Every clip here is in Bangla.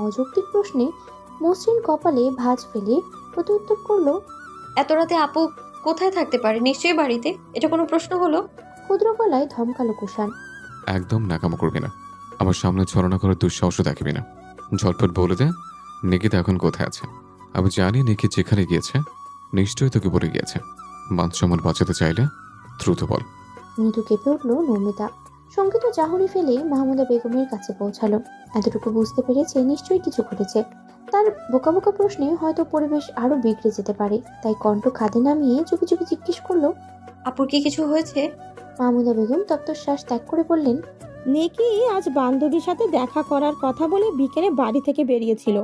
অযৌক্তিক প্রশ্নে মসৃণ কপালে ভাঁজ ফেলে প্রত্যুত্তর করলো, এত রাতে আপু কোথায় থাকতে পারে? নিশ্চয়ই বাড়িতে। এটা কোনো প্রশ্ন হলো? ক্ষুদ্র গলায় ধমকালো কুষাণ। একদম নাকামো করবি না, আমার সামনে ছলনা করার দুঃসাহসও দেখাবি না। ঝটপট বলে দে, নিকিতা এখন কোথায় আছে? আমি জানি নিকি যেখানে গিয়েছে নিশ্চয়ই তোকে বলে গিয়েছে। মান সম্মান বাঁচাতে চাইলে দ্রুত বল। মৃদু কেঁপে উঠল নমিতা। শঙ্কিত চাহনি ফেলে মাহমুদা বেগমের কাছে পৌঁছালো। এতটুকু বুঝতে পেরেছে নিশ্চয়ই কিছু ঘটেছে। তার বোকা বোকা প্রশ্নে হয়তো পরিবেশ আরো বিগড়ে যেতে পারে, তাই কণ্ঠ খাদে নামিয়ে চুপি চুপি জিজ্ঞেস করলো। আপুর কি কিছু হয়েছে? মাহমুদা বেগম তপ্তশ্বাস ত্যাগ করে বললেন, নেকি আজ বান্ধবীর সাথে দেখা করার কথা বলে বিকেলে বাড়ি থেকে বেরিয়েছিল,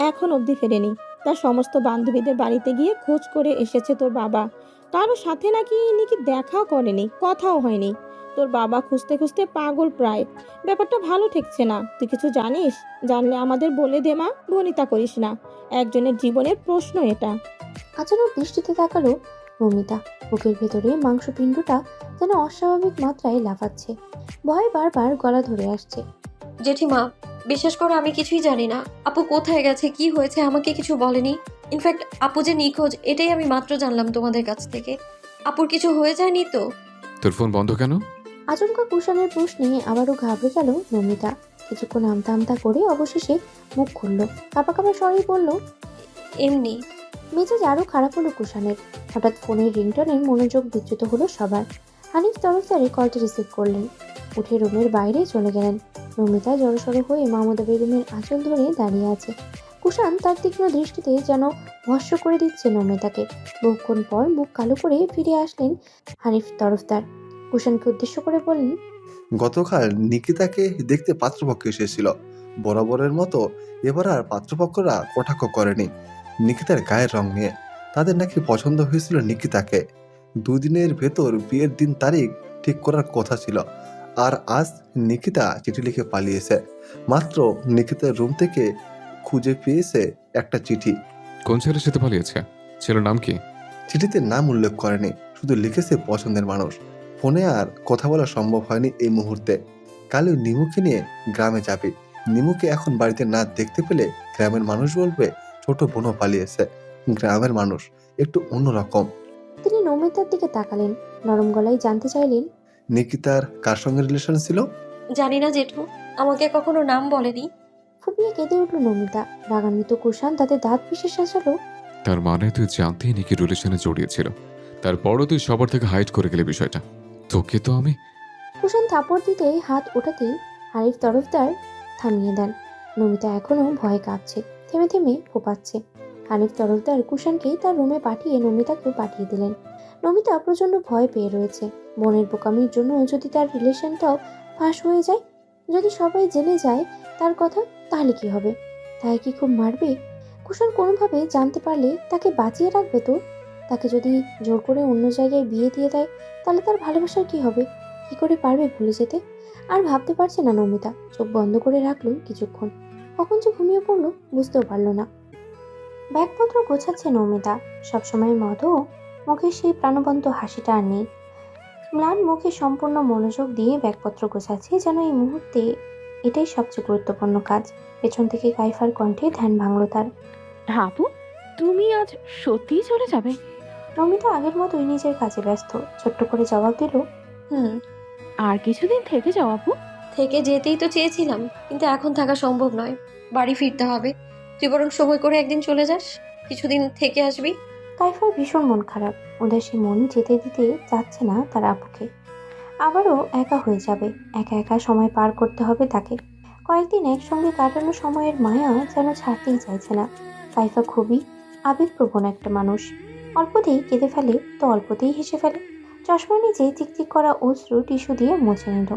এখন অবধি ফেরেনি। তার সমস্ত বান্ধবীদের বাড়িতে গিয়ে খোঁজ করে এসেছে তোর বাবা। কারো সাথে নাকি দেখাও করেনি, কথাও হয়নি। তোর বাবা খুঁজতে খুঁজতে পাগল প্রায়। ব্যাপারটা ভালো ঠেকছে না। তুই কিছু জানিস? জানলে আমাদের বলে দে মা, ভনিতা করিস না। একজনের জীবনের প্রশ্ন এটা। আচানক দৃষ্টিতে তাকালো নমিতা। বুকের ভেতরে মাংসপিণ্ডটা যেন অস্বাভাবিক মাত্রায় লাফাচ্ছে। ভয় বারবার গলা ধরে আসছে। জেঠিমা, বিশ্বাস করো আমি কিছুই জানি না। আপু কোথায় গেছে, কি হয়েছে আমাকে কিছু বলেনি। ইনফ্যাক্ট আপু যে নিখোঁজ এটাই আমি মাত্র জানলাম তোমাদের কাছ থেকে। আপুর কিছু হয়ে যায়নি তো? তোর ফোন বন্ধ কেন? আচমকা কুষাণের প্রশ্নে আবারও ঘাবড়ে গেল নমিতা। কিছুক্ষণ আমতা আমতা করে অবশেষে মুখ খুলল। কাঁপা কাঁপা স্বরেই বলল, এমনি। মেজাজ আরো খারাপ হলো কুষাণের। হঠাৎ ফোনের রিংটনে মনোযোগ বিচ্যুত হলো সবার। হানিফ তরফদারে কলটি রিসিভ করলেন। উঠে রুমের বাইরে চলে গেলেন। নমিতা জড়সড় হয়ে মাহমুদা বেগমের আঁচল ধরে দাঁড়িয়ে আছে। কুষাণ তার তীক্ষ্ণ দৃষ্টিতে যেন ভস্ম করে দিচ্ছে নমিতাকে। বহুক্ষণ পর মুখ কালো করে ফিরে আসলেন হানিফ তরফদার। কুষাণকে উদ্দেশ্য করে বললেন, গতকাল নিকিতাকে দেখতে পাত্রপক্ষ এসেছিল। বরাবরের মতো এবার আর পাত্রপক্ষরা কটাক্ষ করেনি নিকিতার গায়ের রং নিয়ে। তাদের নাকি পছন্দ হয়েছিল নিকিতাকে। দুদিনের ভেতর বিয়ের দিন তারিখ ঠিক করার কথা ছিল। আর আজ নিকিতা চিঠি লিখে পালিয়েছে। মাত্র নিকিতার রুম থেকে খুঁজে পেয়েছে একটা চিঠি। কোন ছেলের সাথে পালিয়েছে? ছেলের নাম কি? চিঠিতে নাম উল্লেখ করেনি, শুধু লিখেছে পছন্দের মানুষ। ফোনে আর কথা বলা সম্ভব হয়নি এই মুহূর্তে। কালই নিমুকে নিয়ে গ্রামে যাবে। নিমুকে এখন বাড়িতে না দেখতে পেলে গ্রামের মানুষ বলবে ছোট বোনও পালিয়েছে। গ্রামের মানুষ একটু অন্যরকম। তিনি নমিতার দিকে তাকালেন। নরম গলায় জানতে চাইলেন, নিকিতার কার সঙ্গে রিলেশন ছিল? জানি না জেঠু, আমাকে কখনো নাম বলেনি। ফুপিয়ে কেঁদে উঠল নমিতা। রাগান্বিত কুষাণ তাতে দাঁত পিষে সাজালো, তার মানে তুই জানতেই নাকি রিলেশনে জড়িয়েছিল, তারপরও তুই সবার থেকে হাইড করে গেলে বিষয়টা। তোকে তো আমি। কুষাণ থাপড় দিতেই হাত ওঠাতেই হানিফ তরফদার থামিয়ে দেন। নমিতা এখনো ভয়ে কাঁপছে, থেমে থেমে ফোপাচ্ছে। হানিফ তরফদার কুষাণকেই তার রুমে পাঠিয়ে নমিতাকেও পাঠিয়ে দিলেন। নমিতা প্রচন্ড ভয় পেয়ে রয়েছে। বোনের বোকামির জন্য যদি তার রিলেশনটাও ফাঁস হয়ে যায়, যদি সবাই জেনে যায় তার কথা, তাহলে কি হবে? তাই কি খুব মারবে? কুষাণ কোনোভাবে জানতে পারলে তাকে বাঁচিয়ে রাখবে তো? তাকে যদি জোর করে অন্য জায়গায় বিয়ে দিয়ে দেয়, তাহলে তার ভালোবাসার কি হবে? কি করে পারবে ভুলে যেতে? আর ভাবতে পারছে না নমিতা। চোখ বন্ধ করে রাখলো কিছুক্ষণ। কখন যে ঘুমিয়ে পড়লো বুঝতেও পারলো না। ব্যাগপত্র গোছাচ্ছে নমিতা। সবসময়ের মতো মুখে সেই প্রাণবন্ত হাসিটা আর নেই। ম্লান মুখে সম্পূর্ণ মনোযোগ দিয়ে ব্যাগপত্র গোছাচ্ছে, যেন এই মুহূর্তে এটাই সবচেয়ে গুরুত্বপূর্ণ কাজ। পেছন থেকে কাইফার কণ্ঠে ধ্যান ভাঙল তার। আপু, তুমি আজ সত্যিই চলে যাবে? নমিতা আগের মতোই নিজের কাজে ব্যস্ত। ছোট্ট করে জবাব দিল, হুম। আর কিছুদিন থেকে যাও আপু। থেকে যেতেই তো চেয়েছিলাম, কিন্তু এখন থাকা সম্ভব নয়। বাড়ি ফিরতে হবে। তুই বরং সময় করে একদিন চলে যাস, কিছুদিন থেকে আসবি। কাইফার ভীষণ মন খারাপ। উদাসী মন যেতে দিতে চাচ্ছে না তার আপুকে। আবারও একা হয়ে যাবে। একা একা সময় পার করতে হবে তাকে। কয়েকদিন একসঙ্গে কাটানো সময়ের মায়া যেন ছাড়তেই চাইছে না। কাইফা খুবই আবেগপ্রবণ একটা মানুষ। অল্পতেই কেঁদে ফেলে তো অল্পতেই হেসে ফেলে। চশমা নিচে চিকচিক করা অশ্রু টিস্যু দিয়ে মুছে নিল।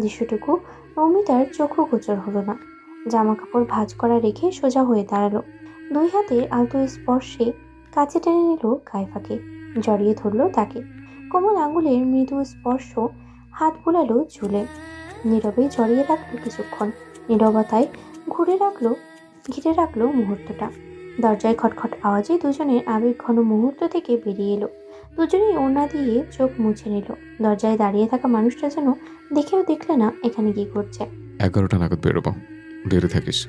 দৃশ্যটুকু নমিতার চোখও গোচর হলো না। জামা কাপড় ভাঁজ করা রেখে সোজা হয়ে দাঁড়ালো। দুই হাতের আলতো স্পর্শে কাছে টেনে নিল কাইফাকে। জড়িয়ে ধরল তাকে। কোমল আঙুলের মৃদু স্পর্শ হাত বুলালো চুলে। নীরবে জড়িয়ে রাখলো কিছুক্ষণ। নীরবতায় ঘিরে রাখলো মুহূর্তটা। দরজায় খটখট আওয়াজে দুজনের আবেগ ঘন মুহূর্ত থেকে বেরিয়ে এলো। দুজনেই ওড়না দিয়ে চোখ মুছে নিল। দরজায় দাঁড়িয়ে থাকা মানুষটা যেন দেখেও দেখলে না এখানে কি করছে। 11টা নাগাদ বেরোবো, দেরি থাকিস।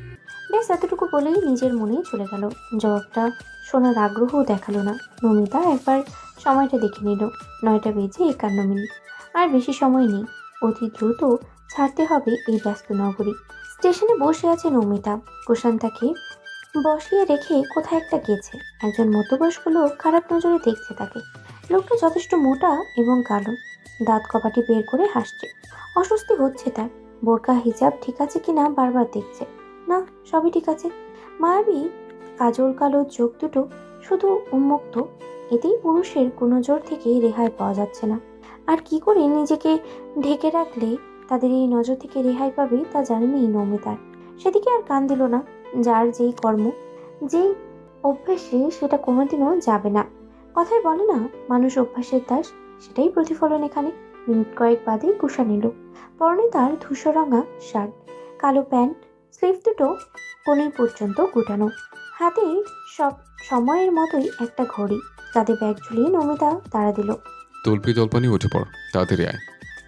ব্যাস এতটুকু বলেই নিজের মনে চলে গেল। জবাবটা শোনার আগ্রহও দেখালো না। নমিতা একবার সময়টা দেখে নিল, 9:51। আর বেশি সময় নেই, অতি দ্রুত ছাড়তে হবে এই ব্যস্ত নগরী। স্টেশনে বসে আছে নমিতা। কুষাণ তাকে বসিয়ে রেখে কোথায় একটা গেছে। একজন মধ্যবয়স্ক লোক খারাপ নজরে দেখছে তাকে। লোকটা যথেষ্ট মোটা এবং কালো, দাঁত কপাটি বের করে হাসছে। অস্বস্তি হচ্ছে তার। বোরকা হিজাব ঠিক আছে কিনা বারবার দেখছে। না, সবই ঠিক আছে। মায়াবী কাজল কালো চোখ দুটো শুধু উন্মুক্ত। এতেই পুরুষের কুনজর থেকে রেহাই পাওয়া যাচ্ছে না। আর কি করে নিজেকে ঢেকে রাখলে তাদের এই নজর থেকে রেহাই পাবে তা জানেনই নমিতার। সেদিকে আর কান দিল না। যার যেই কর্ম, যেই অভ্যেসে, সেটা কোনোদিনও যাবে না। কথায় বলে না, মানুষ অভ্যাসের দাস, সেটাই প্রতিফলন এখানে। মিনিট কয়েক বাদেই কুষাণ এলো। পরনে তার ধূসরঙা শার্ট, কালো প্যান্ট, স্লিভ দুটো কোণে পর্যন্ত গুটানো। হাতে সব সময়ের মতোই একটা ঘড়ি। কাঁধে ব্যাগ ঝুলিয়ে নমিতা তাড়া দিল। তল্পি তল্পানি উঠে পড়, তাড়াতাড়ি আয়।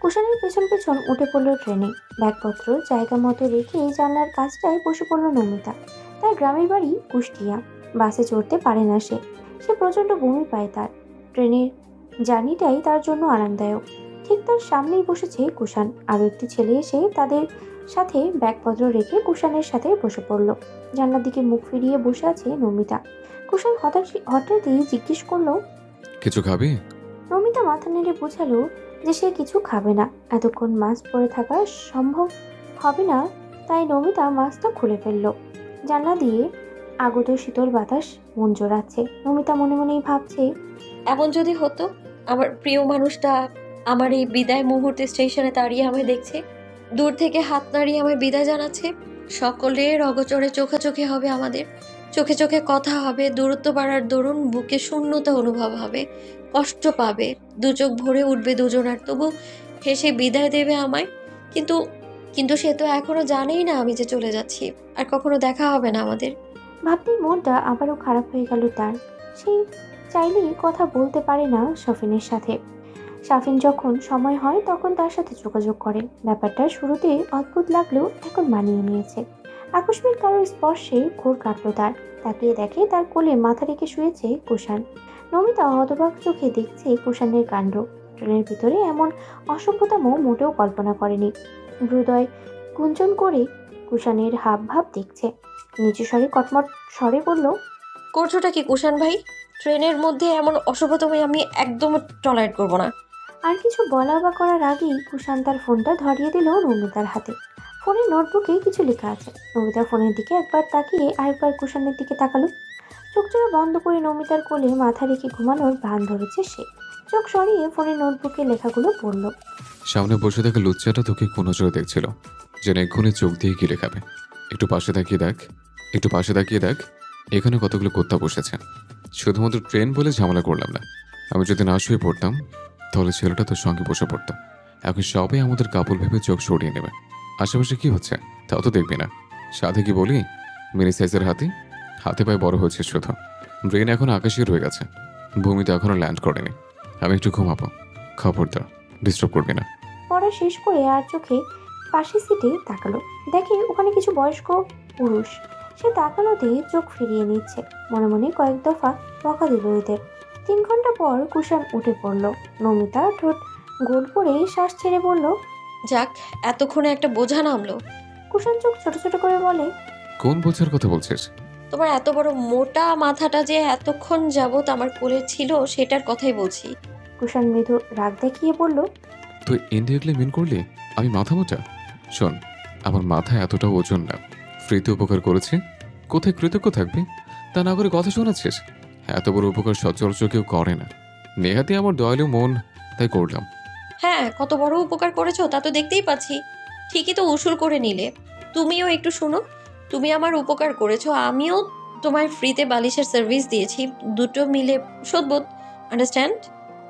কুষাণের পেছন পেছন উঠে পড়ল ট্রেনে। ব্যাগপত্র জায়গা মতো রেখে জানলার কাজটায় বসে পড়ল নমিতা। তার গ্রামের বাড়ি কুষ্টিয়া। বাসে চড়তে পারে না সে। প্রচণ্ড বমি পায় তার। ট্রেনের জার্নিটাই তার জন্য আরামদায়ক। ঠিক তার সামনেই বসেছে কুষাণ। আরও একটি ছেলে এসে তাদের সাথে ব্যাগপত্র রেখে কুষাণের সাথে বসে পড়ল। জানলার দিকে মুখ ফিরিয়ে বসে আছে নমিতা। কুষাণ হঠাৎই জিজ্ঞেস করলো, কিছু খাবি? নমিতা মাথা নেড়ে বোঝালো যে সে কিছু খাবে না। এতক্ষণ মাস্ক পরে থাকা সম্ভব হবে না, তাই নমিতা মাস্কটা খুলে ফেলল। জানলা দিয়ে আগত শীতল বাতাস মন জোড়াচ্ছে। নমিতা মনে মনেই ভাবছে, এমন যদি হতো, আমার প্রিয় মানুষটা আমার এই বিদায় মুহূর্তে স্টেশনে দাঁড়িয়ে আমায় দেখছে, দূর থেকে হাত নাড়িয়ে আমায় বিদায় জানাচ্ছে। সকলের অগোচরে চোখাচোখি হবে আমাদের, চোখে চোখে কথা হবে, দূরত্ব বাড়ার দরুন বুকে শূন্যতা অনুভব হবে, কষ্ট পাবে, দু চোখ ভরে উঠবে দুজনার, তবু হেসে বিদায় দেবে আমায়। কিন্তু কিন্তু সে তো এখনো জানেই না আমি যে চলে যাচ্ছি, আর কখনো দেখা হবে না আমাদের। ভাবতেই মনটা আবারও খারাপ হয়ে গেল তার। সে চাইলেই কথা বলতে পারে না শফিনের সাথে। শাফিন যখন সময় হয় তখন তার সাথে যোগাযোগ করে। ব্যাপারটা শুরুতে অদ্ভুত লাগলেও এখন মানিয়ে নিয়েছে। আকস্মিক কারোর স্পর্শে ঘোর কাটল তার। তাকিয়ে দেখে তার কোলে মাথা রেখে শুয়েছে কুষাণ। নমিতা হতবাক চোখে দেখছে কুষাণের কাণ্ড। ট্রেনের ভিতরে এমন অসভ্যতাম মোটেও কল্পনা করেনি। হৃদয় কুঞ্চন করে কুষাণের হাব ভাব দেখছে। নিচু স্বরে কটমট স্বরে বলল, করছোটা কি কুষাণ ভাই? ট্রেনের মধ্যে এমন অসভ্যতামি আমি একদম টলারেট করবো না। আর কিছু বলা বা করার আগেই কুষাণ তার ফোনটা ধরিয়ে দিল নমিতার হাতে। ফোনের নোটবুকে কিছু লেখা আছে। নমিতা ফোনের দিকে একবার তাকিয়ে আরেকবার কুষাণের দিকে তাকালো। চোখ জোড়া বন্ধ করে নমিতার কোলে মাথা রেখে ঘুমানোর ভান ধরেছে সে। চোখ সরিয়ে ফোনের নোটবুকে লেখাগুলো পড়ল। সামনে বসে থাকা লুচ্চাটা তোকে কোনো জোরে দেখছিল, যেন এক্ষুনি চোখ দিয়ে গিলে খাবে। একটু পাশে তাকিয়ে দেখ, একটু পাশে তাকিয়ে দেখ, এখানে কতগুলো কুত্তা বসেছে। শুধুমাত্র ট্রেন বলে ঝামেলা করলাম না। আমি যদি না শুয়ে পড়তাম তাহলে ছেলেটা তোর সঙ্গে বসে পড়তো। এখন সবাই আমাদের কাপড় ভেবে চোখ সরিয়ে নেবে। আশেপাশে কি হচ্ছে তাও তো দেখবি না। সাথে কি বলি, মিনি সাইজের হাতি, হাতে পায়ে বড় হয়েছে শুধু। ব্রেন এখন আকাশে রয়ে গেছে, ভূমিতে এখনো ল্যান্ড করেনি। আমি একটু ঘুমাবো, খবরদার ডিস্টার্ব করবি না। পড়া শেষ করে আর চোখে পাশের সিটে তাকালো। দেখে ওখানে কিছু বয়স্ক পুরুষ। সে তাকানোতে চোখ ফিরিয়ে নিচ্ছে। মনে মনে কয়েক দফা বকা দিল এদের। 3 ঘন্টা পর কুষাণ উঠে পড়ল। নমিতা ঠোঁট গোল করে শ্বাস ছেড়ে বলল, যাক, এতক্ষণে একটা বোঝা নামলো। কুষাণ চোখ ছোট ছোট করে বলে, কোন বোঝার কথা বলছিস? তোমার এত বড় মোটা মাথাটা যে এতক্ষণ যাবত আমার কোলে ছিল সেটার কথাই বলছি। কুষাণ মৃদু রাগ দেখিয়ে বলল, তুই ইনডিরেক্টলি মিন করলি আমি মাথা মোটা? শোন, আমার মাথা এতটা ওজন না। ফ্রিতে উপকার করেছি, কোথায় কৃতজ্ঞ থাকবি? তা না করে কথা শোনাচ্ছিস? এত বড় উপকার সচরাচর কেউ করে না। নেহাতি আমার দয়ালু মন, তাই করলাম। হ্যাঁ, কত বড় উপকার করেছো তা তো দেখতেই পাচ্ছি। ঠিকই তো উসুল করে নিলে। তুমিও একটু শোনো, তুমি আমার উপকার করেছো, আমিও তোমায় ফ্রিতে বালিশের সার্ভিস দিয়েছি, দুটো মিলে শোধবোধ। আন্ডারস্ট্যান্ড?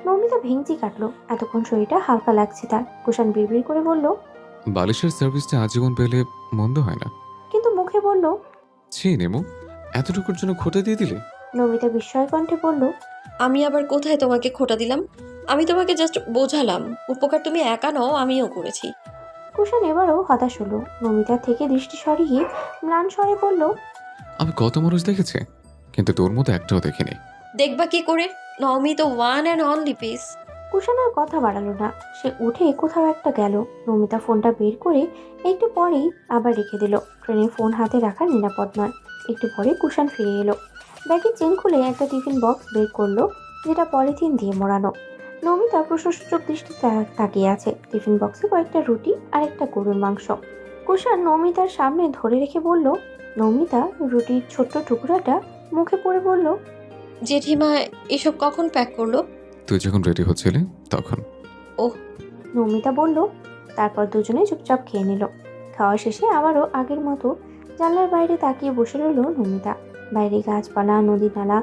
নমিতা ভেঙচি কাটলো। এতক্ষণ শরীরটা হালকা লাগছে তার। কুষাণ বিড়বিড় করে বলল, বালিশের সার্ভিসটা আজীবন পেলে মন্দ হয় না। কিন্তু মুখে বলল। ছি নেমু, এতটুকুর জন্য খোটা দিয়ে দিলে? নমিতা বিস্ময় কণ্ঠে বলল, আমি আবার কোথায় তোমাকে খোটা দিলাম? আমি তোমাকে জাস্ট বোঝালাম, উপকার তুমি একা নও, আমিও করেছি। কুশন এবারও হতাশ হলো। নমিতার থেকে দৃষ্টি সরিয়ে ম্লান স্বরে বলল, আমি কত মানুষ দেখেছি, কিন্তু তোর মতো একটাও দেখিনি। দেখবা কি করে? নমি তো one and only piece. Kushan আর কথা বাড়ালো না। সে উঠে কোথাও একটা গেল। নমিতা ফোনটা বের করে একটু পরেই আবার রেখে দিল। ট্রেনে ফোন হাতে রাখা নিরাপদ নয়। একটু পরে কুশন ফিরে এলো। ব্যাগের চেন খুলে একটা টিফিন বক্স বের করলো, যেটা পলিথিন দিয়ে মোড়ানো। নমিতা প্রশংসক দৃষ্টি তাকিয়ে আছে। টিফিন বক্সে কয়েকটা রুটি আর একটা গরুর মাংস। কুশন নমিতার সামনে ধরে রেখে বলল, নমিতা রুটির ছোট্ট টুকরাটা মুখে পড়ে বলল, জেঠিমা এসব কখন প্যাক করলো? তুই যখন রেডি হচ্ছিলি তখন। ওহ। নমিতা বলল। তারপর দুজনে চুপচাপ খেয়ে নিল। খাওয়া শেষে আবারও আগের মতো জানলার বাইরে তাকিয়ে বসে রইল নমিতা। বাইরে গাছপালা, নদী নালা,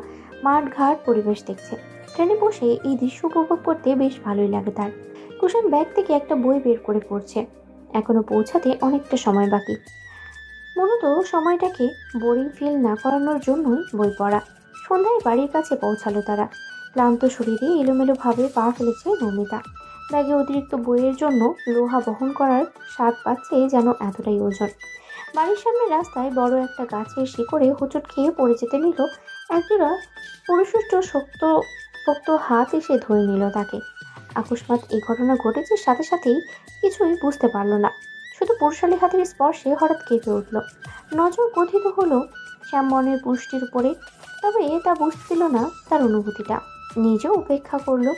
মাঠ ঘাট পরিবেশ দেখছে। ট্রেনে বসে এই দৃশ্য উপভোগ করতে বেশ ভালোই লাগে তার। কুশন ব্যাগ থেকে একটা বই বের করে পড়ছে। এখনো পৌঁছাতে অনেকটা সময় বাকি। মূলত সময়টাকে বোরিং ফিল না করানোর জন্যই বই পড়া। সন্ধ্যায় বাড়ির কাছে পৌঁছালো তারা। ক্লান্ত শরীরে এলোমেলোভাবে পা ফেলেছে নমিতা। ব্যাগে অতিরিক্ত বইয়ের জন্য লোহা বহন করার স্বাদ পাচ্ছে যেন এতটাই ওজন। বাড়ির সামনে রাস্তায় বড় একটা গাছের শিকড়ে হোঁচট খেয়ে পড়ে যেতে নিল একজোড়া পুরুষষ্ঠ শক্ত পোক্ত হাত এসে ধরে নিল তাকে। আকস্মাৎ এই ঘটনা ঘটেছে সাথে সাথেই কিছুই বুঝতে পারল না। শুধু পুরুষালী হাতের স্পর্শে হঠাৎ কেঁপে উঠল। নজর গঠিত হলো শ্যামবর্ণের পুষ্টির উপরে। তবে তা বুঝতে দিল না তার অনুভূতিটা। নিজেও উপেক্ষা করলো।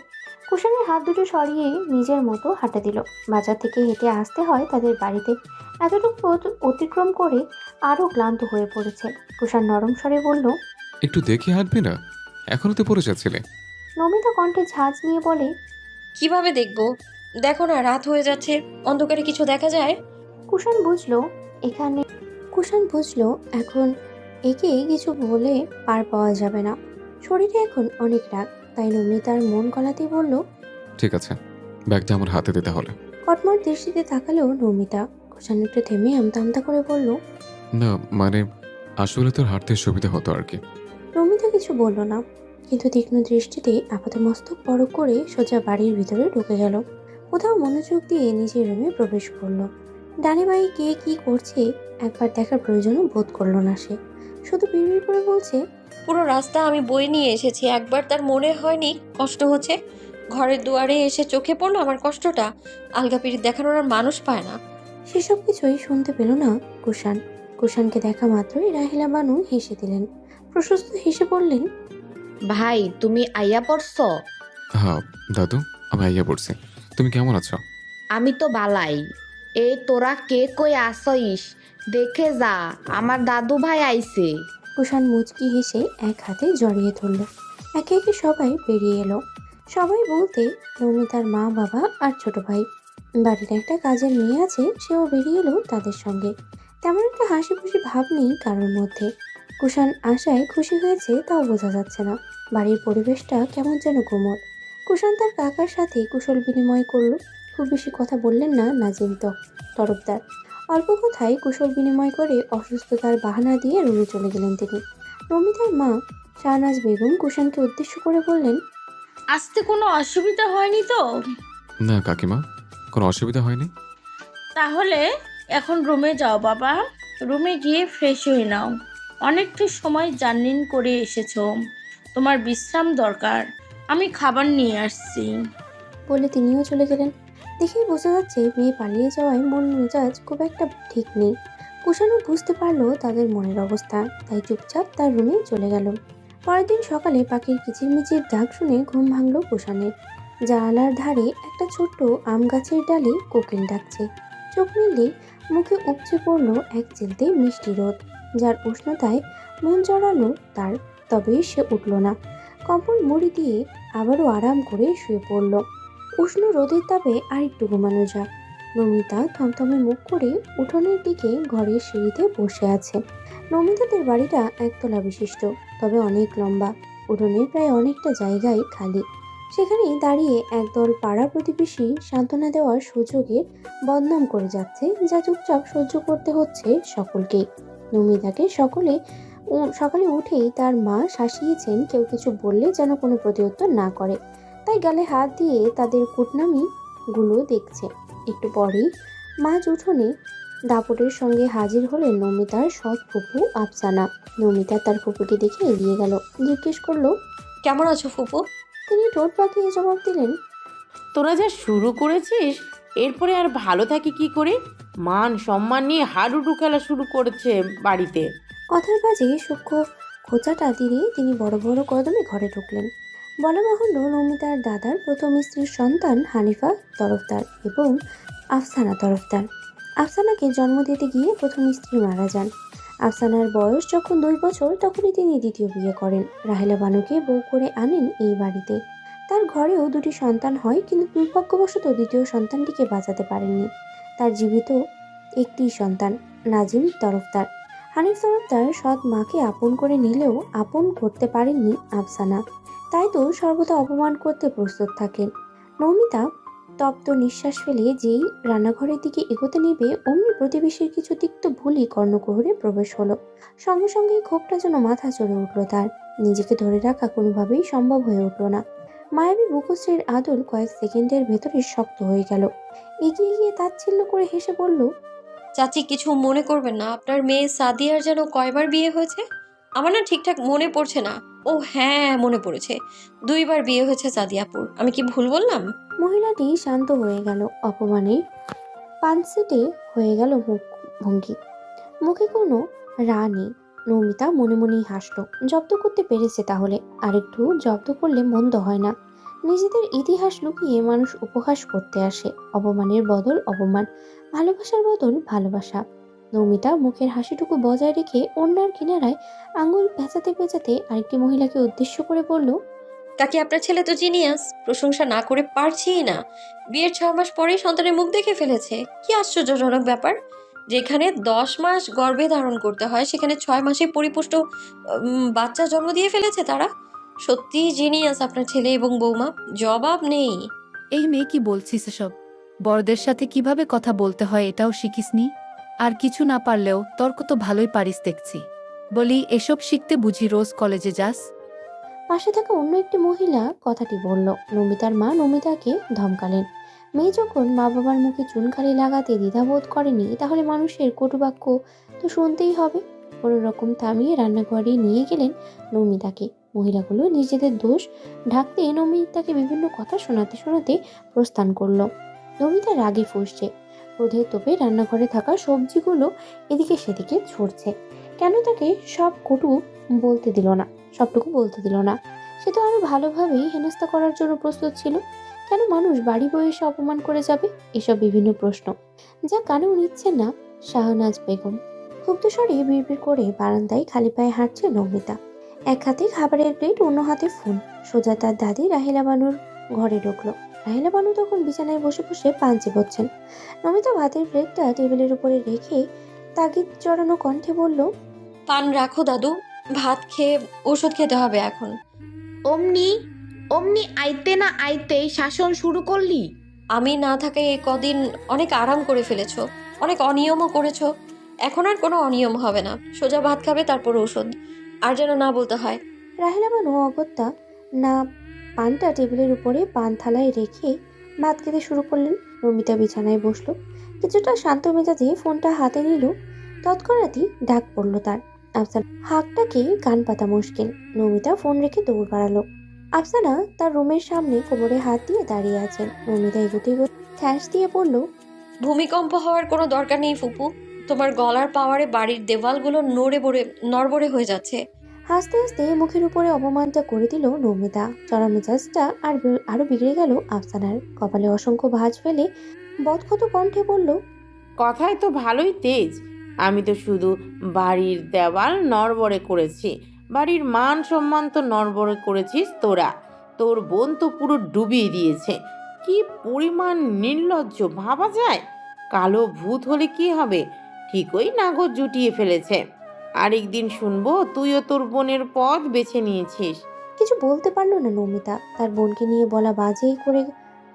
কুশনের হাত দুটো সরিয়ে নিজের মতো হাঁটা দিল। বাজার থেকে হেঁটে আসতে হয় তাদের বাড়িতে। এতটুকু পথ অতিক্রম করে আরও ক্লান্ত হয়ে পড়েছে। কুষাণ নরম স্বরে বলল, একটু দেখে হাঁটবি না? এখনো তো পড়ে যাচ্ছিলে। নমিতা কণ্ঠে ঝাঁজ নিয়ে বলে, কিভাবে দেখবো? দেখো না, রাত হয়ে যাচ্ছে, অন্ধকারে কিছু দেখা যায়? কুষাণ বুঝলো এখানে কুষাণ বুঝলো এখন একে কিছু বলে পার পাওয়া যাবে না। শরীরে এখন অনেক রাগ। তাই নমিতার মন গলাতেই বলল, ঠিক আছে, ব্যাগটা আমার হাতে দিতে হলে। কটমট দৃষ্টিতে তাকালেও নমিতা। কুষাণ একটু থেমে আমতা আমতা করে বলল, না মানে, আসলে তোর হাঁটতে সুবিধা হতো আর কি। নমিতা কিছু বলল না, কিন্তু তীক্ষ্ণ দৃষ্টিতে আপাতমস্তক বড় করে সোজা বাড়ির ভিতরে ঢুকে গেল। কোথাও মনোযোগ দিয়ে নিজের রুমে প্রবেশ করলো। ডানে বাঁয়ে কে কি করছে একবার দেখার প্রয়োজনও বোধ করলো না সে। শুধু বিড়বিড় করে বলছে, পুরো রাস্তা আমি বই নিয়ে এসেছি, একবার তার মনে হয়নি কষ্ট হচ্ছে? ঘরের দুয়ারে এসে চোখে পড়লো আমার কষ্টটা। আলগা পিরিত দেখানোর আর মানুষ পায় না। সেসব কিছুই শুনতে পেল না কুষাণ। কুষাণকে দেখা মাত্রই রাহিলা বানু হেসে দিলেন। প্রশস্ত হেসে বললেন, ভাই তুমি আইয়া পড়ছো? হ্যাঁ দাদু, আমি আইয়া পড়ছি। তুমি কেমন আছো? আমি তো বালাই। এই তোরা কে কই আসইস? দেখে যা, আমার দাদু ভাই আইছে। কুষাণ মুচকি হেসে এক হাতে জড়িয়ে ধরল। একে একে সবাই বেরিয়ে এলো। সবাই বলতে নমিতার মা বাবা আর ছোট ভাই। বাড়ির একটা কাজের মেয়ে আছে, সেও বেরিয়ে এলো তাদের সঙ্গে। তেমন একটা হাসি খুশি ভাব নেই কারোর মধ্যে। কুষাণ আশায় খুশি হয়েছে তাও বোঝা যাচ্ছে না। বাড়ির পরিবেশটা কেমন যেন কোমল। কুষাণ তার কাকার সাথে কুশল বিনিময় করলো। খুব বেশি কথা বললেন না নাজিম তরফদার। অল্প কথায় কুশল বিনিময় করে অসুস্থতার বাহানা দিয়ে রুমে চলে গেলেন তিনি। নমিতার মা শাহনাজ বেগম কুষাণকে উদ্দেশ্য করে বললেন, আসতে কোনো অসুবিধা হয়নি তো? না কাকিমা, কোনো অসুবিধা হয়নি। তাহলে এখন রুমে যাও বাবা। রুমে গিয়ে ফ্রেশ হয়ে নাও। অনেকটা সময় জার্নি করে এসেছো, তোমার বিশ্রাম দরকার। আমি খাবার নিয়ে আসছি। বলে তিনিও চলে গেলেন। দেখেই বোঝা যাচ্ছে মেয়ে পালিয়ে যাওয়ায় মন মেজাজ খুব একটা ঠিক নেই। কুষাণও বুঝতে পারলো তাদের মনের অবস্থা, তাই চুপচাপ তার রুমে চলে গেল। পরের দিন সকালে পাখির কিচিরমিচির ডাক শুনে ঘুম ভাঙল কুষাণের। জানালার ধারে একটা ছোট্ট আম গাছের ডালে কোকিল ডাকছে। চোখ মেললেই মুখে উপচে পড়ল এক চিলতে মিষ্টি রোদ, যার উষ্ণতায় মন জড়ালো তার। তবে সে উঠল না। কম্বল মুড়ি দিয়ে আবারও আরাম করে শুয়ে পড়ল। উষ্ণ রোদের তাপে আরেকটু ঘুমানো যাক। নমিতা থমথমে মুখ করে উঠোনের দিকে ঘরের সিঁড়িতে বসে আছে। নমিতাদের বাড়িটা একতলা বিশিষ্ট, তবে অনেক লম্বা। উঠোনে প্রায় অনেকটা জায়গায় খালি। সেখানে দাঁড়িয়ে একদল পাড়া প্রতিবেশী সান্ত্বনা দেওয়ার সুযোগে বদনাম করে যাচ্ছে, যা চুপচাপ সহ্য করতে হচ্ছে সকলকেই। নমিতাকে সকালে উঠেই তার মা শাসিয়েছেন কেউ কিছু বললে যেন কোনো প্রতিউত্তর না করে। তাই গালে হাত দিয়ে তাদের কুটনামি গুলো দেখছে। একটু পরেই মাঝ উঠোনে দাপটের সঙ্গে হাজির হলেন নমিতার সৎ ফুপু আফসানা। নমিতা তার ফুপুকে দেখে এগিয়ে গেল, জিজ্ঞেস করলো, কেমন আছো ফুপু? তিনি ঠোঁট পাকিয়ে জবাব দিলেন, তোরা যা শুরু করেছিস এরপরে আর ভালো থাকি কি করে? মান সম্মান নিয়ে হাডুডু খেলা শুরু করেছে বাড়িতে। কথার বাজে সূক্ষ্ম খোঁচাটা দিয়ে তিনি বড় বড় কদমে ঘরে ঢুকলেন। বলা বাহুল্য, নমিতার দাদার প্রথম স্ত্রীর সন্তান হানিফা তরফদার এবং আফসানা তরফদার। আফসানাকে জন্ম দিতে গিয়ে প্রথম স্ত্রী মারা যান। আফসানার বয়স যখন 2 বছর তখনই তিনি দ্বিতীয় বিয়ে করেন। রাহেলা বানুকে বউ করে আনেন এই বাড়িতে। তার ঘরেও 2টি সন্তান হয়, কিন্তু দুর্ভাগ্যবশত দ্বিতীয় সন্তানটিকে বাঁচাতে পারেননি। তার জীবিত একটি সন্তান নাজিম তরফদার। হানিফ তরফদার সৎ মাকে আপন করে নিলেও আপন করতে পারেননি আফসানা, তাই তো সর্বদা অপমান করতে প্রস্তুত থাকেন। নমিতা তপ্ত নিঃশ্বাস ফেলে যেই রান্নাঘরের দিকে এগোতে নেবে, অমনি প্রতিবেশীর কিছু তিক্ত ভুলই কর্ণকুহরে প্রবেশ হলো। সঙ্গে সঙ্গেই ক্ষোভটা যেন মাথা চড়ে উঠল তার। নিজেকে ধরে রাখা কোনোভাবেই সম্ভব হয়ে উঠল না। মায়াবী মুখশ্রীর আদল কয়েক সেকেন্ডের ভেতরে শক্ত হয়ে গেল। এগিয়ে গিয়ে তাচ্ছিল্য করে হেসে বলল, চাচি কিছু মনে করবেন না, আপনার মেয়ে সাদিয়ার যেন কয়বার বিয়ে হয়েছে আমার না ঠিকঠাক মনে পড়ছে না। ও হ্যাঁ, মনে পড়েছে, 2বার বিয়ে হয়েছে সাদিয়াপুর। আমি কি ভুল বললাম? মহিলাটি শান্ত হয়ে গেল। অপমানে পানসেটে হয়ে গেল ভঙ্গি। মুখে কোনো রা নেই। নমিতা মনে মনেই হাসলো। জব্দ করতে পেরেছে তাহলে, আরেকটু জব্দ করলে মন্দ হয় না। নিজেদের ইতিহাস লুকিয়ে মানুষ উপহাস করতে আসে। অপমানের বদল অপমান, ভালোবাসার বদল ভালোবাসা। নমিতা মুখের হাসিটুকু বজায় রেখে অন্যার কিনারায় আঙুল পেঁচাতে পেঁচাতে আরেকটি মহিলাকে উদ্দেশ্য করে বলল, কাকি আপনার ছেলে তো জিনিয়াস, প্রশংসা না করে পারছিই না। বিয়ের 6 মাস পরেই সন্তানের মুখ দেখে ফেলেছে। কি আশ্চর্যজনক ব্যাপার! যেখানে 10 মাস গর্ভে ধারণ করতে হয়, সেখানে 6 মাসে পরিপুষ্ট বাচ্চা জন্ম দিয়ে ফেলেছে তারা। সত্যিই জিনিয়াস আপনার ছেলে এবং বৌমা, জবাব নেই। এই মেয়ে কি বলছিস এসব? বড়দের সাথে কিভাবে কথা বলতে হয় এটাও শিখিসনি? আর কিছু না পারলেও তর্ক তো ভালোই পারিস দেখছি। বলি, এসব শিখতে বুঝি রোজ কলেজে যাস? পাশে থাকা অন্য একটি মহিলা কথাটি বলল। নমিতার মা নমিতাকে ধমকালেন। মেয়ে যখন মা বাবার মুখে চুনকালি লাগাতে দ্বিধাবোধ করেনি, তাহলে মানুষের কটুবাক্য তো শুনতেই হবে। কোনো রকম থামিয়ে রান্নাঘরে নিয়ে গেলেন নমিতাকে। মহিলাগুলো নিজেদের দোষ ঢাকতে নমিতাকে বিভিন্ন কথা শোনাতে শোনাতে প্রস্থান করলো। নমিতা রাগে ফুঁসছে। ক্রোধের তোপে রান্নাঘরে থাকা সবজিগুলো এদিকে সেদিকে ছড়ছে। কেন তাকে সবটুকু বলতে দিল না? সে তো আরো ভালোভাবেই হেনস্থা করার জন্য প্রস্তুত ছিল। কেন মানুষ বাড়ি বয়ে এসে অপমান করে যাবে? এসব বিভিন্ন প্রশ্ন, যা কানেও নিচ্ছেন না শাহনাজ বেগম। ক্ষুব্ধ স্বরে বিড়বিড় করে বারান্দায় খালি পায়ে হাঁটছে নমিতা। এক হাতে খাবারের প্লেট, অন্য হাতে ফোন। সোজা তার দাদি রাহেলা বানুর ঘরে ঢুকলো। রাহেলা বানু তখন বিছানায় বসে বসে পান চিবোচ্ছেন। নমিতা ভাতের প্লেটটা টেবিলের উপরে রেখে তাগিদ জড়ানো কণ্ঠে বলল, পান রাখো দাদু, ভাত খেয়ে ওষুধ খেতে হবে এখন। অমনি অমনি আইতে না আইতেই শাসন শুরু করলি? আমি না থাকায় এই কদিন অনেক আরাম করে ফেলেছো, অনেক অনিয়মও করেছো। এখন আর কোনো অনিয়ম হবে না, সোজা ভাত খাবে তারপর ওষুধ। আর যেন না বলতে হয়। রাহেলা বানু অগত্যা না পানটা টেবিলের উপরে পান থালায় রেখে ভাত খেতে শুরু করলেন। নমিতা বিছানায় বসলো। কিছুটা শান্ত মেজাজে ফোনটা হাতে নিল। তৎক্ষণাৎই ডাক পড়ল তার। আফসানা হাঁকটাকে কান পাতা মুশকিল। নমিতা ফোন রেখে দৌড় বাড়ালো। আফসানা তার রুমের সামনে কোমরে হাত দিয়ে দাঁড়িয়ে আছেন। নমিতা এগোতে এগোতে ঠ্যাস দিয়ে বলল, ভূমিকম্প হওয়ার কোনো দরকার নেই ফুপু, তোমার গলার পাওয়ারে বাড়ির দেওয়ালগুলো নড়বড়ে হয়ে যাচ্ছে। হাসতে হাসতে মুখের উপরে অপমানটা করে দিল নমিতা। চড়া মেজাজটা আরো বিগড়ে গেল আফসানার। কপালে অসংখ্য ভাঁজ ফেলে বদক্ষত কণ্ঠে বলল, কথায় তো ভালোই তেজ। আমি তো শুধু বাড়ির দেওয়াল নড়বড়ে করেছি, বাড়ির মান সম্মান তো নড়বড়ে করেছিস তোরা। তোর বোন তো পুরো ডুবিয়ে দিয়েছে। কি পরিমাণ নির্লজ্জ ভাবা যায়! কালো ভূত হলে কি হবে, ঠিকই নাগর জুটিয়ে ফেলেছে। আরেকদিন শুনবো তুইও তোর বোনের পথ বেছে নিয়েছিস। কিছু বলতে পারল না নমিতা। তার বোনকে নিয়ে বলা বাজে করে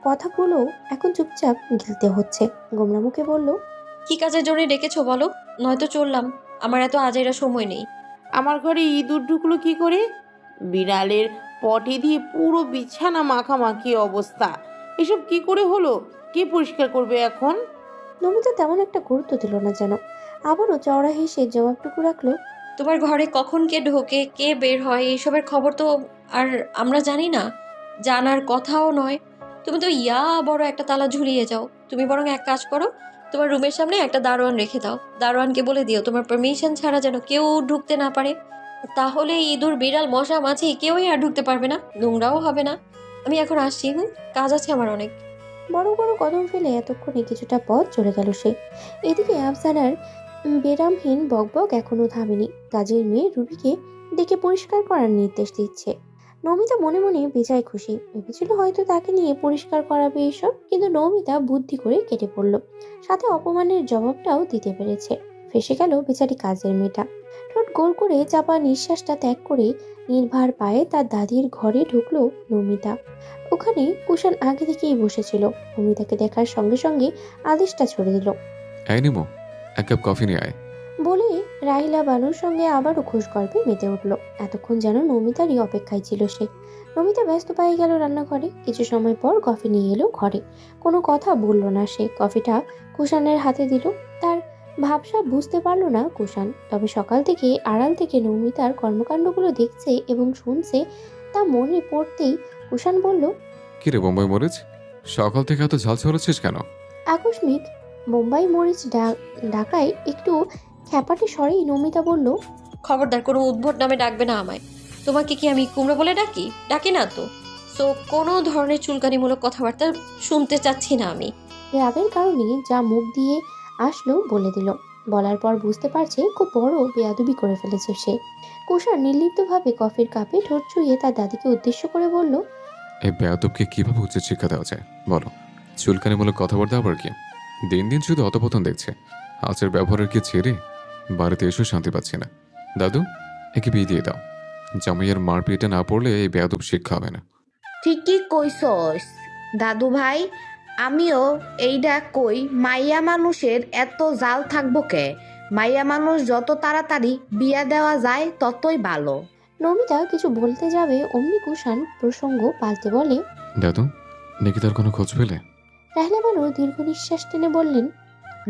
কথাগুলো এখন চুপচাপ গিলতে হচ্ছে। গোমরা মুখে বলল, কি কাজের জন্য ডেকেছো বলো, নয়তো চললাম। আমার এত আজেরা সময় নেই। আমার ঘরে ইঁদুর ঢুকলো কি করে? বিড়ালের পটি দিয়ে পুরো বিছানা মাখামাখি অবস্থা। এসব কি করে হলো? কে পরিষ্কার করবে এখন? নমিতা তেমন একটা গুরুত্ব দিল না যেন। আবারও চওড়া হেসে জবাবটুকু রাখলো, তোমার ঘরে কখন কে ঢোকে কে বের হয় এইসবের খবর তো আর আমরা জানি না, জানার কথাও নয়। তুমি তো বড় একটা তালা ঝুলিয়ে যাও। তুমি বরং এক কাজ করো, তোমার রুমের সামনে একটা দারোয়ান রেখে দাও। দারোয়ানকে বলে দিও তোমার পারমিশন ছাড়া যেন কেউ ঢুকতে না পারে। তাহলে ইঁদুর বিড়াল মশা মাছি কেউই আর ঢুকতে পারবে না, নোংরাও হবে না। আমি এখন আসছি, কাজ আছে আমার অনেক। বড় বড় কদম ফেলে এতক্ষণে কিছুটা পথ চলে গেল সে। এদিকে আফসানার বেরামহীন বকবক এখনো থামেনি। কাজের মেয়ে রুবিকে ডেকে পরিষ্কার করার নির্দেশ দিচ্ছে। নমিতা মনে মনে বেজায় খুশি। ভেবেছিল হয়তো তাকে নিয়ে পরিষ্কার করাবে এসব, কিন্তু নমিতা বুদ্ধি করে কেটে পড়ল। সাথে অপমানের জবাবটাও দিতে পেরেছে। ফেসে গেল বেচারি কাজের মেয়েটা। ঠোঁট গোল করে চাপা নিঃশ্বাসটা ত্যাগ করে নির্ভার পায়ে তার দাদির ঘরে ঢুকলো নমিতা। ওখানে কুষাণ আগে থেকেই বসেছিল। নমিতাকে দেখার সঙ্গে সঙ্গে আদেশটা ছড়ে দিল, এই নিমো, এক কাপ কফি নিয়ে আয়। বলে রাহিলা বানুর সঙ্গে আবারও খোশ গল্পে মেতে উঠল। এতক্ষণ যেন নমিতারই অপেক্ষায় ছিল সে। নমিতা ব্যস্ত পায়ে গেল রান্নাঘরে। কিছু সময় পর কফি নিয়ে এলো ঘরে। কোনো কথা বলল না সে। কফিটা কুষাণের হাতে দিল। তার ভাবসাব বুঝতে পারলো না কুষাণ, তবে সকাল থেকে আড়াল থেকে নমিতার কর্মকাণ্ডগুলো দেখছে এবং শুনছে তা মনে পড়তেই কুষাণ বলল, কি রে বোম্বাই মরিচ, সকাল থেকে এত ঝাল ছড়াচ্ছিস কেন? আকস্মিক বোম্বাই মরিচ ডাকায় একটু খ্যাপাটে স্বরেই নমিতা বলল, খবরদার কোনো উদ্ভট নামে ডাকবে না আমায়। তোমাকে কি আমি কুমড়ো বলে ডাকি? ডাকি না তো। সো কোনো ধরনের চুলকানিমূলক কথাবার্তা শুনতে চাচ্ছি না আমি। রাগের কারণে যা মুখ দিয়ে আসলো বলে দিল। বলার পর বুঝতে পারছে খুব বড় বেয়াদবি করে ফেলেছে সে। কুষাণ নির্লিপ্তভাবে কফির কাপে ঠোঁট ছুঁয়ে তার দাদিকে উদ্দেশ্য করে বলল, এই বেয়াদবকে কিভাবে উচিত শিক্ষা দেওয়া যায় বলো? চুলকানিমূলক কথাবার্তা আবার কি? দিন দিন শুধু অতপতন দেখছে। আজের ব্যবহারের কি ছেড়ে বাড়িতে এসেও শান্তি পাচ্ছি না। দাদু, একে বিয়ে দিয়ে দাও। জামাইয়ের মারপিটে না পড়লে এই বেয়াদব শিক্ষা হবে না। ঠিকই কইছস দাদু ভাই, আমিও এইটা কই। মাইয়া মানুষের এত জাল থাকবো কে? মাইয়া মানুষ যত তাড়াতাড়ি বিয়া দেওয়া যায় ততই ভালো। নমিতা কিছু বলতে যাবে অমনি কুষাণ প্রসঙ্গ পাল্টে বলে, দাদু, নাকি তার কোনো খোঁজ পেলে? রাহলা বানু দীর্ঘ নিঃশ্বাস টেনে বললেন,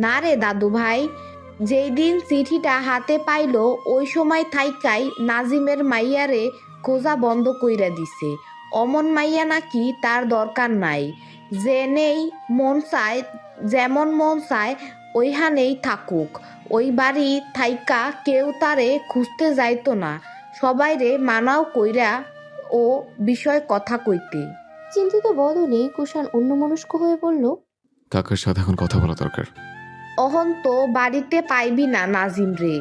না রে দাদু ভাই, যেই দিন চিঠিটা হাতে পাইলো ওই সময় থাইকাই নাজিমের মাইয়ারে খোঁজা বন্ধ কইরা দিছে। অমন মাইয়া নাকি তার দরকার নাই। যে নেই মন চায়, যেমন মন চায় ওইখানেই থাকুক। ওই বাড়ি থাইকা কেউ তারে খুঁজতে যাইতো না, সবাইরে মানাও কইরা ও বিষয় কথা কইতে। চিন্তিত বদনে কুষাণ অন্যমনস্ক হয়ে বলল, কাকার সাথে এখন কথা বলা দরকার। অহন তো বাড়িতে পাইবি না নাজিম রে,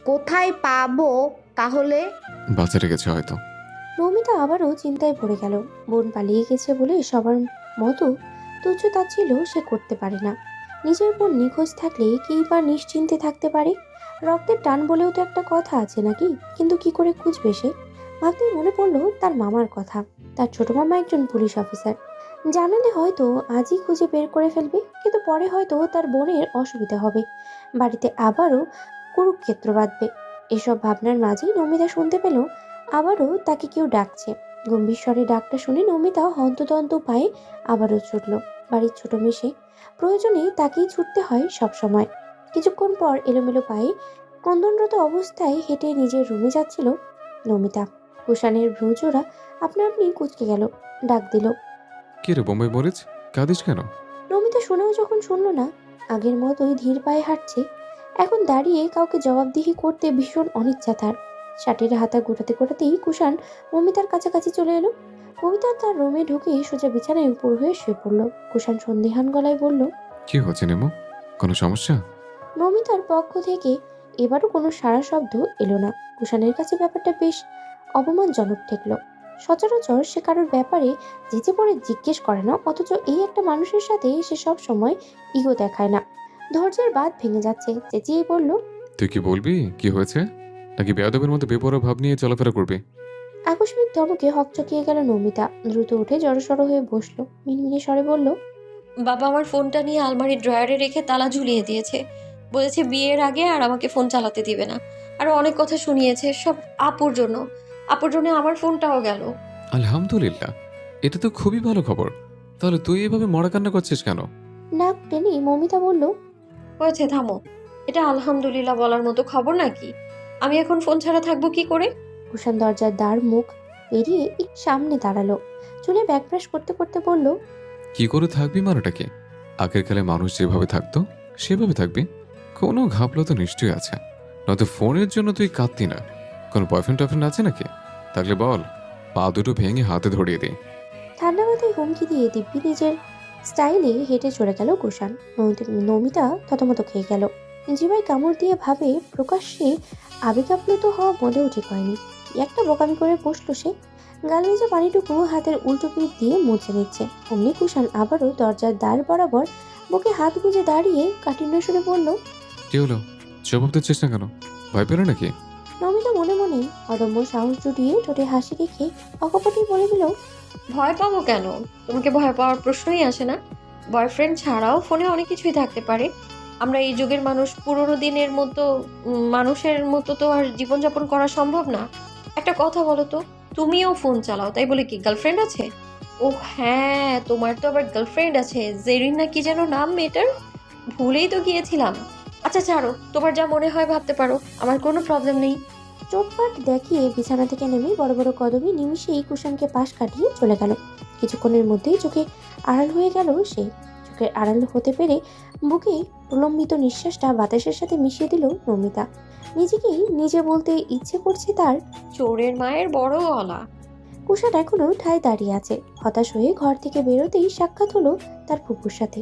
কোথায় পাবো তাহলে? বাজারে গেছে হয়তো। নমিতা আবারও চিন্তায় পড়ে গেল। বোন পালিয়ে গেছে বলে সবার মতো তুচ্ছ তাচ্ছিল্য সে করতে পারে না। নিজের বোন নিখোঁজ থাকলে কেই বা নিশ্চিন্তে থাকতে পারে? রক্তের টান বলেও তো একটা কথা আছে নাকি? কিন্তু কি করে খুঁজবে সে? ভাবতেই মনে পড়লো তার মামার কথা। তার ছোট মামা একজন পুলিশ অফিসার। জানালে হয়তো আজই খুঁজে বের করে ফেলবে, কিন্তু পরে হয়তো তার বোনের অসুবিধা হবে। বাড়িতে আবারও কুরুক্ষেত্র বাঁধবে। এসব ভাবনার মাঝেই নমিতা শুনতে পেল আবারও তাকে কেউ ডাকছে। গম্ভীর স্বরে ডাকটা শুনে নমিতা হন্তদন্ত পায়ে আবারও ছুটল। বাড়ির ছোট মেশে, প্রয়োজনে তাকেই ছুটতে হয় সব সময়। কিছুক্ষণ পর এলোমেলো পায়ে ক্রন্দনরত অবস্থায় হেঁটে নিজের রুমে যাচ্ছিল নমিতা। কুষাণের ভ্রুজোড়া আপনা আপনি কুঁচকে গেল। ডাক দিল, কি রে বোম্বাই মরিচ, কাঁদিস কেন? নমিতা শুনেও যখন শুনল না, আগের মতোই ধীর পায়ে হাঁটছে। এখন দাঁড়িয়ে কাউকে জবাবদিহি করতে ভীষণ অনিচ্ছা তার। শার্টের হাতা গোটাতে গোটাতেই কুষাণ মমিতার কাছাকাছি চলে এলো। মমিতা তার রুমে ঢুকে সোজা বিছানায় উপর হয়ে শুয়ে পড়ল। কুষাণ সন্দিহান গলায় বলল, কি হচ্ছে নেমো, কোনো সমস্যা? নমিতার পক্ষ থেকে এবারও কোনো সাড়া শব্দ এলো না। কুষাণের কাছে ব্যাপারটা বেশ অপমানজনক ঠেকল। সচরাচর সে কারোর ব্যাপারে যেচে পড়ে জিজ্ঞেস করে না, অথচ এই একটা মানুষের সাথে সে সব সময় ইগো দেখায় না। ধৈর্যের বাঁধ ভেঙে যাচ্ছে। চেঁচিয়ে বলল, তুই কি বলবি কি হয়েছে? নাকি বেয়াদবের মধ্যে বেপরোয়া ভাব নিয়ে চলাফেরা করবি? আকস্মিক ধমকে হকচকিয়ে গেল নমিতা। দ্রুত উঠে জড়সড় হয়ে বসলো। মিনমিনে স্বরে বলল, বাবা আমার ফোনটা নিয়ে আলমারির ড্রয়ারে রেখে তালা ঝুলিয়ে দিয়েছে। বলেছে বিয়ের আগে আর আমাকে ফোন চালাতে দিবে না। আরো অনেক কথা শুনিয়েছে, সব আপুর জন্য। আপুর জন্য আমার ফোনটাও গেল। আলহামদুলিল্লাহ, এটা তো খুবই ভালো খবর। তাহলে তুই এভাবে মরা কান্না করছিস কেন? নাক টেনে মমিতা বলল, হয়েছে, থামো। এটা আলহামদুলিল্লাহ বলার মতো খবর নাকি? আমি এখন ফোন ছাড়া থাকবো কি করে? কুষাণ দরজার দ্বার মুখ পেরিয়ে একটু সামনে দাঁড়ালো। চুলে ব্যাকব্রাশ করতে করতে বলল, কি করে থাকবি মানেটা কি? আগের কালে মানুষ যেভাবে থাকতো সেভাবে থাকবি? কোনো ঘাপলা তো নিশ্চয়ই আছে, নয়তো ফোনের জন্য তুই কাঁদতি না। কোনো বয়ফ্রেন্ড টয়ফ্রেন্ড আছে নাকি? থাকলে বল, পা দুটো ভেঙে হাতে ধরিয়ে দিই। ঠান্ডা মাথায় হুমকি দিয়ে দিব্যি নিজের স্টাইলে হেঁটে চলে গেল কুষাণ। নমিতা থতমত খেয়ে গেল। জিভায় কামড় দিয়ে ভাবে প্রকাশ্যে আবেগ আপ্লুত হওয়া মোটেও ঠিক হয়নি। কি একটা বোকামি করে বসলো সে। গাল ভেজা পানিটুকু হাতের উল্টো পিঠ দিয়ে মুছে নিচ্ছে। অমনি কুষাণ আবারও দরজার দ্বার বরাবর বুকে হাত গুজে দাঁড়িয়ে কাঠিন্য সুরে বলল, কি হলো? জবাব দিচ্ছিস না কেন? ভয় পেলো নাকি? নমিতা মনে মনে অদম্য সাহস জুটিয়ে ঠোঁটে হাসি রেখে অকপটে বলে দিল, ভয় পাবো কেন? তোমাকে ভয় পাওয়ার প্রশ্নই আসে না। বয়ফ্রেন্ড ছাড়াও ফোনে অনেক কিছুই থাকতে পারে। আমরা এই যুগের মানুষ, পুরোনো দিনের মতো মানুষের মতো তো আর জীবনযাপন করা সম্ভব না। একটা কথা বলো তো, তুমিও ফোন চালাও, তাই বলে কি গার্লফ্রেন্ড আছে? ও হ্যাঁ, তোমার তো আবার গার্লফ্রেন্ড আছে, জেরিন না কি যেন নাম মেয়েটার, ভুলেই তো গিয়েছিলাম। আচ্ছা ছাড়ো, তোমার যা মনে হয় ভাবতে পারো, আমার কোনো প্রবলেম নেই। চোটপাট দেখিয়ে বিছানা থেকে নেমে বড় বড় কদমে নিমিষেই কুষাণকে পাশ কাটিয়ে চলে গেল। কিছুক্ষণের মধ্যেই চোখে আড়াল হয়ে গেল সে। চোখের আড়াল হতে পেরে বুকে প্রলম্বিত নিঃশ্বাসটা বাতাসের সাথে মিশিয়ে দিল নমিতা। নিজেকেই নিজে বলতে ইচ্ছে করছে তার। চোরের মায়ের বড় গলা। কুষাণ এখনো ঠায় দাঁড়িয়ে আছে। হতাশ হয়ে ঘর থেকে বেরোতেই সাক্ষাৎ হলো তার ফুপুর সাথে।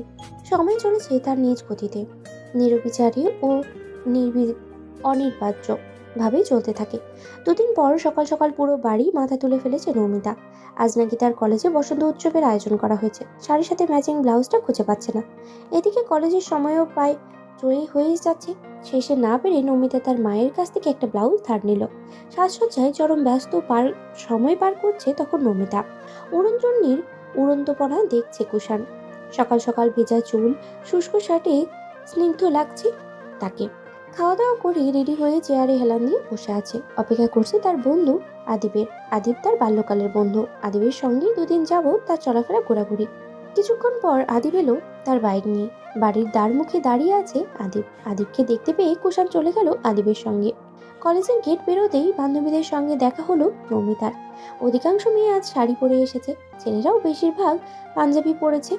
সময় চলেছে তার নিজ গতিতে, নিরবিচারে ও অনির্বাচ্য ভাবে চলতে থাকে। দুদিন পর সকাল সকাল পুরো বাড়ি মাথা তুলে ফেলেছে নমিতা। আজ নাকি তার কলেজে বসন্ত উৎসবের আয়োজন করা হয়েছে। শাড়ির সাথে ম্যাচিং ব্লাউজটা খুঁজে পাচ্ছে না। এদিকে কলেজের সময়ও প্রায় জয়ী হয়েই যাচ্ছে। শেষে না পেরে নমিতা তার মায়ের কাছ থেকে একটা ব্লাউজ ধার নিল। সাজসজ্জায় চরম ব্যস্ত সময় পার করছে তখন নমিতা। উড়নচণ্ডীর উড়ন্তপনা দেখছে কুষাণ। সকাল সকাল ভেজা চুল, শুষ্ক শার্টে স্নিগ্ধ লাগছে তাকে। খাওয়া দাওয়া করে রেডি হয়ে চেয়ারে হেলান দিয়ে বসে আছে। অপেক্ষা করছে তার বন্ধু আদিবের। আদিব তার বাল্যকালের বন্ধু। আদিবের সঙ্গে দুদিন যাবৎ তার চলাফেরা ঘোরাঘুরি। কিছুক্ষণ পর আদিব এলো তার বাইক নিয়ে। বাড়ির দ্বার মুখে দাঁড়িয়ে আছে আদিব। আদিবকে দেখতে পেয়ে কুষাণ চলে গেল আদিবের সঙ্গে। কলেজের গেট বেরোতেই বান্ধবীদের সঙ্গে দেখা হলো নমিতার। অধিকাংশ মেয়ে আজ শাড়ি পরে এসেছে, ছেলেরাও বেশিরভাগ পাঞ্জাবি পরেছে।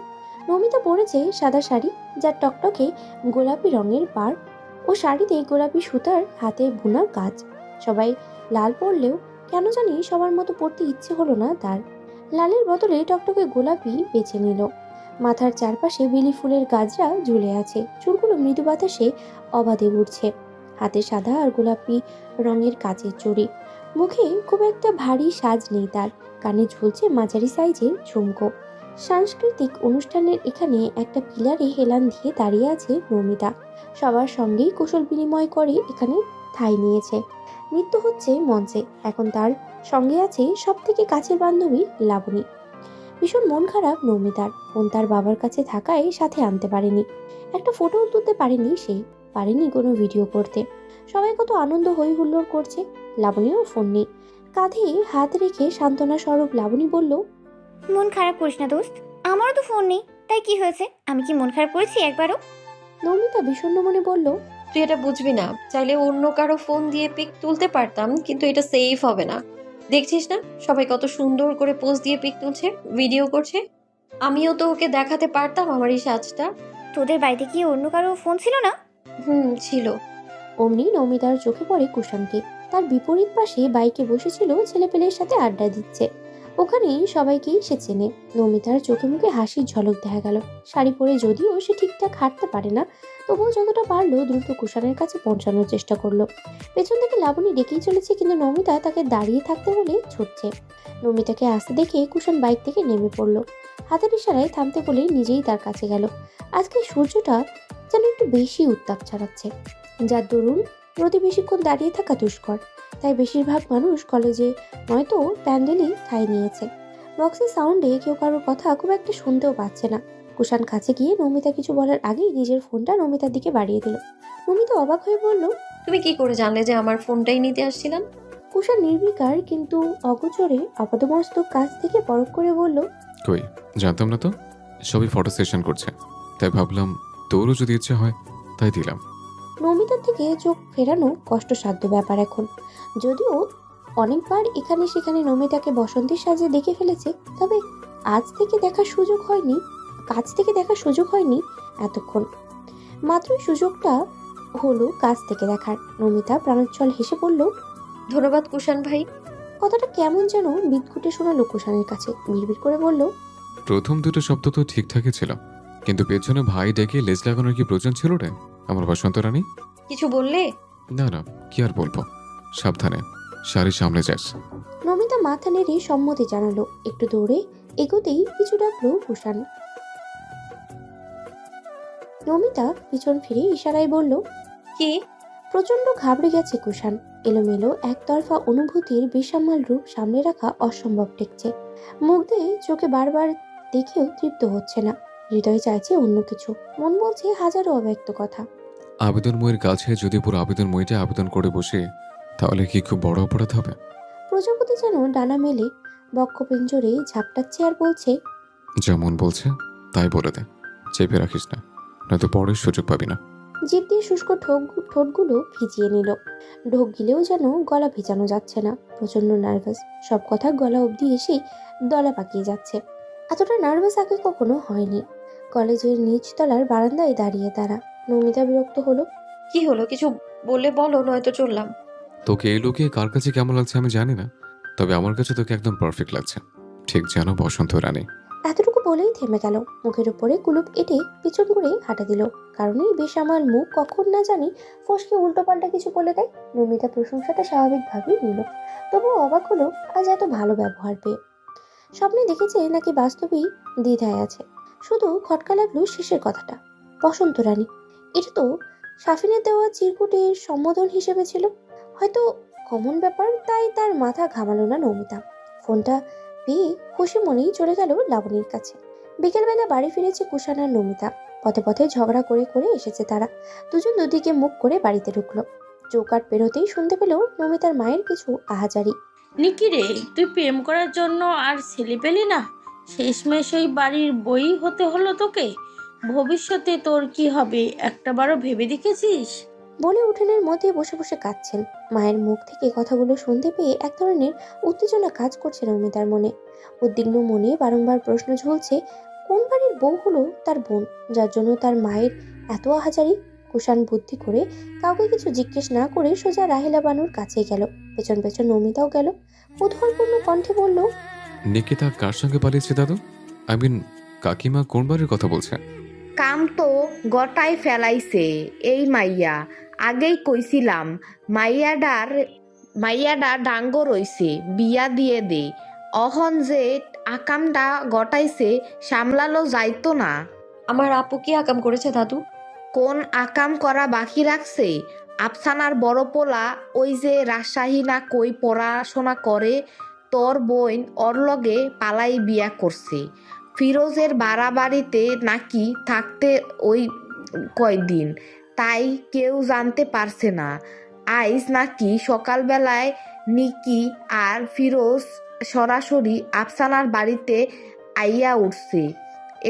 নমিতা পরেছে সাদা শাড়ি, যার টকটকে গোলাপি রঙের পাড় ও শাড়িতে গোলাপি সুতার হাতে বোনা কাজ। সবাই লাল পরলেও কেন জানি সবার মতো পরতে ইচ্ছে হলো না তার। লালের বদলে টকটকে গোলাপি বেছে নিল। মাথার চারপাশে বেলি ফুলের গাজরা ঝুলে আছে, চুলগুলো মৃদু বাতাসে অবাধে উড়ছে। হাতে সাদা আর গোলাপি রঙের কাচের চুড়ি। মুখে খুব একটা ভারী সাজ নেই তার। কানে ঝুলছে মাঝারি সাইজের ঝুমকো। সাংস্কৃতিক অনুষ্ঠানের এখানে একটা পিলারে হেলান দিয়ে দাঁড়িয়ে আছে নমিতা। সবার সঙ্গেই কুশল বিনিময় করে এখানে ঠাঁই নিয়েছে। নৃত্য হচ্ছে মঞ্চে। এখন তার সঙ্গে আছে সব থেকে কাছের বান্ধবী লাবণী। ভীষণ মন খারাপ নমিতার। ফোন তার বাবার কাছে থাকায় সাথে আনতে পারেনি। একটা ফটো তুলতে পারেনি সে, পারেনি কোনো ভিডিও করতে। সবাই কত আনন্দ হই হুল্লোড় করছে। লাবণীও ফোন নেই। কাঁধে হাত রেখে সান্ত্বনা স্বরূপ লাবণী বলল, মন খারাপ করিস না দোস্ত, আমারও তো ফোন নেই, তাই কি হয়েছে? আমি কি মন খারাপ করেছি একবারও? নমিতা বিষণ্ণ মনে বলল, তুই এটা বুঝবি না। চাইলে অন্য কারো ফোন দিয়ে পিক তুলতে পারতাম, কিন্তু এটা সেফ হবে না। দেখছিস না সবাই কত সুন্দর করে পোজ দিয়ে পিক তুলছে, ভিডিও করছে। আমিও তো ওকে দেখাতে পারতাম আমার এই সাজটা। তোদের বাড়িতে কি অন্য কারো ফোন ছিল না? ছিল। অমনি নমিতার চোখে পড়ে কুষাণকে। তার বিপরীত পাশে বাইকে বসেছিল ছেলেপেলের সাথে আড্ডা দিচ্ছে। ওখানেই সবাইকেই সে চেনে। নমিতার চোখে মুখে হাসির ঝলক দেখা গেল। শাড়ি পরে যদিও সে ঠিকঠাক হাঁটতে পারে না, তবুও যতটা পারলো দ্রুত কুষাণের কাছে পৌঁছানোর চেষ্টা করলো। পেছন থেকে লাবণী ডেকেই চলেছে, কিন্তু নমিতা তাকে দাঁড়িয়ে থাকতে বলে ছুটছে। নমিতাকে আসতে দেখে কুষাণ বাইক থেকে নেমে পড়লো। হাতের ইশারায় থামতে বলে নিজেই তার কাছে গেল। আজকে সূর্যটা যেন একটু বেশি উত্তাপ ছড়াচ্ছে, যার দরুন রোদে বেশিক্ষণ দাঁড়িয়ে থাকা দুষ্কর। তাই বেশিরভাগ মানুষ কলেজে নয়তো প্যান্ডেলেই ঠাঁই নিয়েছে। বক্সের সাউন্ডে কেউ কারোর কথা খুব একটা শুনতেও পাচ্ছে না। কুষাণ কাছে গিয়ে নমিতা কিছু বলার আগেই নিজের ফোনটা নমিতার দিকে বাড়িয়ে দিল। নমিতা অবাক হয়ে বলল, তুমি কি করে জানলে যে আমার ফোনটাই নিতে আসছিলাম? কুষাণ নির্বিকার কিন্তু অগোচরে আপাতমস্তক কাছ থেকে পরখ করে বলল, কই, জানতাম না তো। সবই ফটো সেশন করছে, তাই ভাবলাম তোরও যদি ইচ্ছে হয় তাই দিলাম। নমিতার থেকে চোখ ফেরানো কষ্টসাধ্য ব্যাপার এখন। যদিও অনেকবার এখানে সেখানে নমিতাকে বসন্তীর সাজে দেখে ফেলেছে, তবে কাছ থেকে দেখার সুযোগ হয়নি এতক্ষণ। মাত্রই সুযোগটা হলো কাছ থেকে দেখার। নমিতা প্রাণোচ্ছল হেসে বলল, ধন্যবাদ কুষাণ ভাই। কথাটা কেমন যেন বিদঘুটে শোনালো কুষাণের কাছে। বিড়বিড় করে বলল, প্রথম দুটো শব্দ তো ঠিকঠাকই ছিল, কিন্তু পেছনে ভাই ডেকে লেজ লাগানোর কি প্রয়োজন ছিল রে আমার বসন্ত রানী? কিছু বললে? না না, কি আর বলবো। সাবধানে, শাড়ি সামলে যাস। নমিতা মাথা নেড়ে সম্মতি জানালো। একটু দৌড়ে এগোতেই পিছু ডাকলো কুষাণ। নমিতা পিছন ফিরে ইশারায় বলল, কি? প্রচন্ড ঘাবড়ে গেছে কুষাণ। এলোমেলো একতরফা অনুভূতির বেসামাল রূপ সামনে রাখা অসম্ভব ঠেকছে। মুখ দিয়ে চোখে বারবার দেখেও তৃপ্ত হচ্ছে না। হৃদয় চাইছে অন্য কিছু, মন বলছে হাজারো অব্যক্ত কথা। আবেদন মইয়ের কাছে যদি পুরো আবেদন মইটা আবেদন করে বসে, তাহলে কি খুব বড় অপরাধ হবে? প্রজাপতি যেন ডানা মেলে বক্ষপিঞ্জরে ঝাপটাচ্ছে আর বলছে, যেমন বলছে তাই বলে দে, চেপে রাখিস না, নয়তো পরের সুযোগ পাবি না। জিভ দিয়ে শুষ্ক ঠোঁটগুলো ভিজিয়ে নিল। ঢোক গিলেও যেন গলা ভিজানো যাচ্ছে না। প্রচন্ড নার্ভাস, সব কথা গলা অবধি এসেই দলা পাকিয়ে যাচ্ছে। এতটা নার্ভাস আগে কখনো হয়নি। কলেজের নিচতলার বারান্দায় দাঁড়িয়ে তারা। নমিতা বিরক্ত হলো। কি হলো? কিছু বললে বলো, নয়তো চললাম। তোকে এই লোকে কার কাছে কেমন লাগছে আমি জানি না, তবে আমার কাছে তোকে একদম পারফেক্ট লাগছে, ঠিক যেন বসন্ত রানী। এতটুকু বলেই থেমে গেল। মুখের উপরে কুলুপ এঁটে পিছন করে হাঁটা দিল। কারণ এই বেসামাল মুখ কখন না জানি ফসকে উল্টোপাল্টা কিছু বলে দেয়। নমিতা প্রশংসাটা স্বাভাবিকভাবেই নিল, তবুও অবাক হলো আজ এত ভালো ব্যবহার পেয়ে। স্বপ্নে দেখেছে নাকি বাস্তবেই দ্বিধায় আছে। শুধু খটকা লাগলো শেষের কথাটা, বসন্ত রানী। এটা তো সাফিনের দেওয়া চিরকুটের সম্বোধন হিসেবে ছিল। হয়তো কমন ব্যাপার, তাই তার মাথা ঘামালো না নমিতা। ফোনটা পেয়ে খুশি মনেই চলে গেল লাবণীর কাছে। বিকেলবেলা বাড়ি ফিরেছে কুষাণ আর নমিতা। পথে পথে ঝগড়া করে করে এসেছে তারা। দুজন দুদিকে মুখ করে বাড়িতে ঢুকলো। চৌকাট পেরোতেই শুনতে পেল নমিতার মায়ের কিছু আহাজারি। নিকি রে, তুই প্রেম করার জন্য আর ছেলে পেলি না, শেষমেশ ওই বাড়ির বই হতে হলো তোকে। ভবিষ্যতে তোর কি হবে একটাবারও ভেবে দেখেছিস? বলে উঠোনের মধ্যে বসে বসে কাঁদছেন। মায়ের মুখ থেকে কথাগুলো শুনতে পেয়ে এক ধরনের উত্তেজনা কাজ করছে নমিতার মনে। উদ্বিগ্ন মনে বারংবার প্রশ্ন ঝুলছে, কোন বাড়ির বউ হলো তার বোন, যার জন্য তার মায়ের এত আহাজারি? কুষাণ বুদ্ধি করে কাউকে কিছু জিজ্ঞেস না করে সোজা রাহেলা বানুর কাছে গেল। পেছন পেছন নমিতাও গেল। কৌতূহলপূর্ণ কণ্ঠে বলল, নিকিতা কার সঙ্গে পালিয়েছে দাদু? আই মিন, কাকিমা কোন বাড়ির কথা বলছে? কাম তো গটাই ফেলাইছে এই মাইয়া। আগেই কইছিলাম মাইয়াডা ডাঙ্গ রইছে, বিয়া দিয়ে দে। অহন যে আকামটা গটাইছে সামলালো যাইতো না। আমার আপু কি আকাম করেছে দাদু? কোন আকাম করা বাকি রাখছে? আফসানার বড় পোলা ওই যে রাজশাহী না কই পড়াশোনা করে, তোর বোন ওর লগে পালাই বিয়া করছে। ফিরোজের বাড়াবাড়িতে নাকি থাকতে ওই কয়দিন, তাই কেউ জানতে পারছে না। আইজ নাকি সকালবেলায় নিকি আর ফিরোজ সরাসরি আফসানার বাড়িতে আইয়া উঠছে।